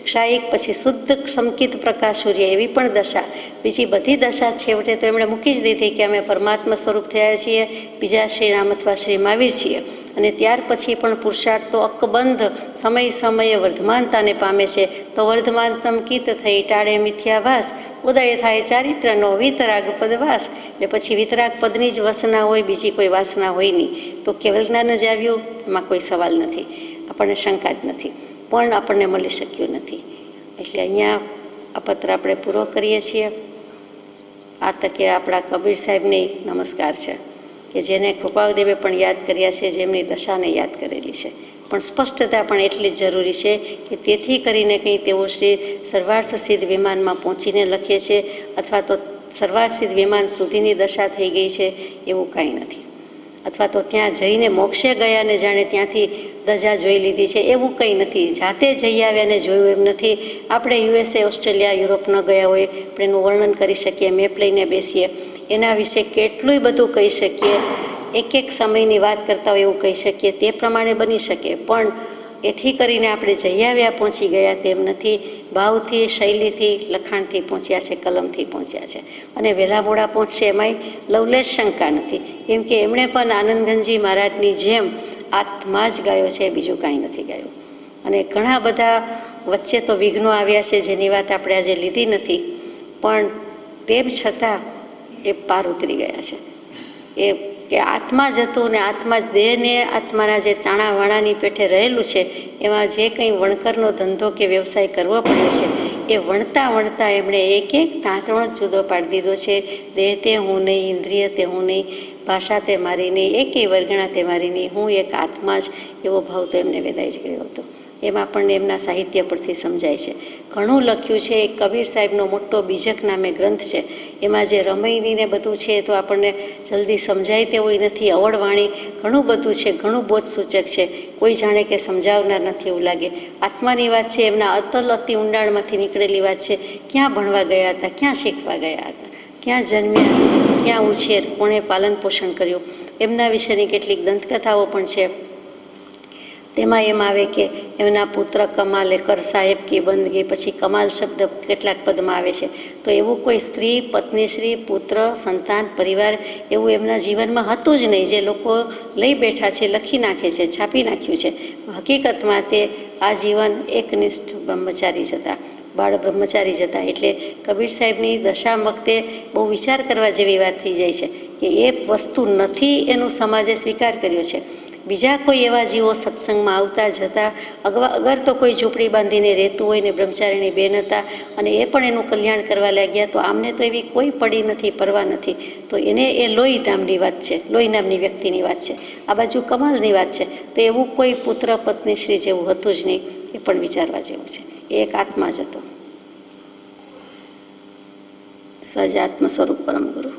ક્ષાયિક, પછી શુદ્ધ સમકિત પ્રકાશુર્ય, એવી પણ દશા. બીજી બધી દશા છેવટે તો એમણે મૂકી જ દીધી કે અમે પરમાત્મા સ્વરૂપ થયા છીએ, બીજા શ્રી રામ અથવા શ્રી મહાવીર છીએ. અને ત્યાર પછી પણ પુરુષાર્થ તો અકબંધ સમય સમયે વર્ધમાનતાને પામે છે. તો વર્ધમાન સમકિત થઈ ટાળે મિથ્યાભાસ, ઉદય થાય ચારિત્રનો વિતરાગ પદવાસ. એટલે પછી વિતરાગ પદની જ વાસના હોય, બીજી કોઈ વાસના હોય નહીં. તો કેવલ જ્ઞાન જ આવ્યું, એમાં કોઈ સવાલ નથી, આપણને શંકા જ નથી, પણ આપણને મળી શક્યું નથી. એટલે અહીંયા આ પત્ર આપણે પૂરો કરીએ છીએ. આ તકે આપણા કબીર સાહેબને નમસ્કાર છે કે જેને કૃપાળુદેવે પણ યાદ કર્યા છે, જેમની દશાને યાદ કરેલી છે. પણ સ્પષ્ટતા પણ એટલી જ જરૂરી છે કે તેથી કરીને કંઈ તેઓ શ્રી સર્વાર્થ સિદ્ધ વિમાનમાં પહોંચીને લખે છે, અથવા તો સર્વાર્થ સિદ્ધ વિમાન સુધીની દશા થઈ ગઈ છે, એવું કાંઈ નથી. અથવા તો ત્યાં જઈને મોક્ષે ગયા ને જાણે ત્યાંથી દશા જોઈ લીધી છે, એવું કંઈ નથી. જાતે જઈ આવ્યા ને જોયું એમ નથી. આપણે USA, ઓસ્ટ્રેલિયા, યુરોપ ન ગયા હોય, આપણે એનું વર્ણન કરી શકીએ, મેપ લઈને બેસીએ, એના વિશે કેટલું બધું કહી શકીએ, એક એક સમયની વાત કરતા હોય એવું કહી શકીએ, તે પ્રમાણે બની શકે. પણ એથી કરીને આપણે જઈ આવ્યા, પહોંચી ગયા તેમ નથી. ભાવથી, શૈલીથી, લખાણથી પહોંચ્યા છે, કલમથી પહોંચ્યા છે. અને વહેલા મોડા પહોંચશે એમાંય લવલેશ શંકા નથી. કેમ કે એમણે પણ આનંદગંજી મહારાજની જેમ આત્મા જ ગાયો છે, બીજું કાંઈ નથી ગાયું. અને ઘણા બધા વચ્ચે તો વિઘ્નો આવ્યા છે, જેની વાત આપણે આજે લીધી નથી, પણ તેમ છતાં એ પાર ઉતરી ગયા છે. એ કે આત્મા જ હતું, ને આત્મા જ દેહને, આત્માના જે તાણાવાણાની પેઠે રહેલું છે, એમાં જે કંઈ વણકરનો ધંધો કે વ્યવસાય કરવો પડ્યો છે, એ વણતા વણતા એમણે એક એક તાંતણો જ જુદો પાડી દીધો છે. દેહ તે હું નહીં, ઇન્દ્રિય તે હું નહીં, ભાષા તે મારી નહીં, એકેય વર્ગણા તે મારી નહીં, હું એક આત્મા જ, એવો ભાવ તો એમને વેદાઈ જ ગયો હતો. એમાં પણ એમના સાહિત્ય પરથી સમજાય છે. ઘણું લખ્યું છે. એક કબીર સાહેબનો મોટો બીજક નામે ગ્રંથ છે. એમાં જે રમૈનીને બધું છે તો આપણને જલ્દી સમજાય તેવું નથી. અવળવાણી ઘણું બધું છે, ઘણું બોધ સૂચક છે. કોઈ જાણે કે સમજાવનાર નથી એવું લાગે. આત્માની વાત છે, એમના અતલ અતિ ઊંડાણમાંથી નીકળેલી વાત છે. ક્યાં ભણવા ગયા હતા, ક્યાં શીખવા ગયા હતા, ક્યાં જન્મ્યા, ક્યાં ઉછેર, કોણે પાલન પોષણ કર્યું, એમના વિશેની કેટલીક દંતકથાઓ પણ છે. તેમાં એમ આવે કે એમના પુત્ર કમાલે કર સાહેબ કી બંદગી, પછી કમાલ શબ્દ કેટલાક પદમાં આવે છે. તો એવું કોઈ સ્ત્રી, પત્નીશ્રી, પુત્ર, સંતાન, પરિવાર એવું એમના જીવનમાં હતું જ નહીં. જે લોકો લઈ બેઠા છે, લખી નાખે છે, છાપી નાખ્યું છે. હકીકતમાં તે આજીવન એકનિષ્ઠ બ્રહ્મચારી જ હતા, બાળ બ્રહ્મચારી જ હતા. એટલે કબીર સાહેબની દશા વખતે બહુ વિચાર કરવા જેવી વાત થઈ જાય છે કે એ વસ્તુ નથી એનું સમાજે સ્વીકાર કર્યો છે. બીજા કોઈ એવા જીવો સત્સંગમાં આવતા જતા, અગર તો કોઈ ઝૂંપડી બાંધીને રહેતું હોય ને બ્રહ્મચારીની બેન હતા અને એ પણ એનું કલ્યાણ કરવા લાગ્યા, તો આમને તો એવી કોઈ પડી નથી, પરવા નથી. તો એને એ લોહી નામની વાત છે, લોહી નામની વ્યક્તિની વાત છે. આ બાજુ કમાલની વાત છે. તો એવું કોઈ પુત્ર પત્ની શ્રી જેવું હતું જ નહીં. એ પણ વિચારવા જેવું છે. એ એક આત્મા જ હતો. સહજ આત્મ સ્વરૂપ પરમ ગુરુ.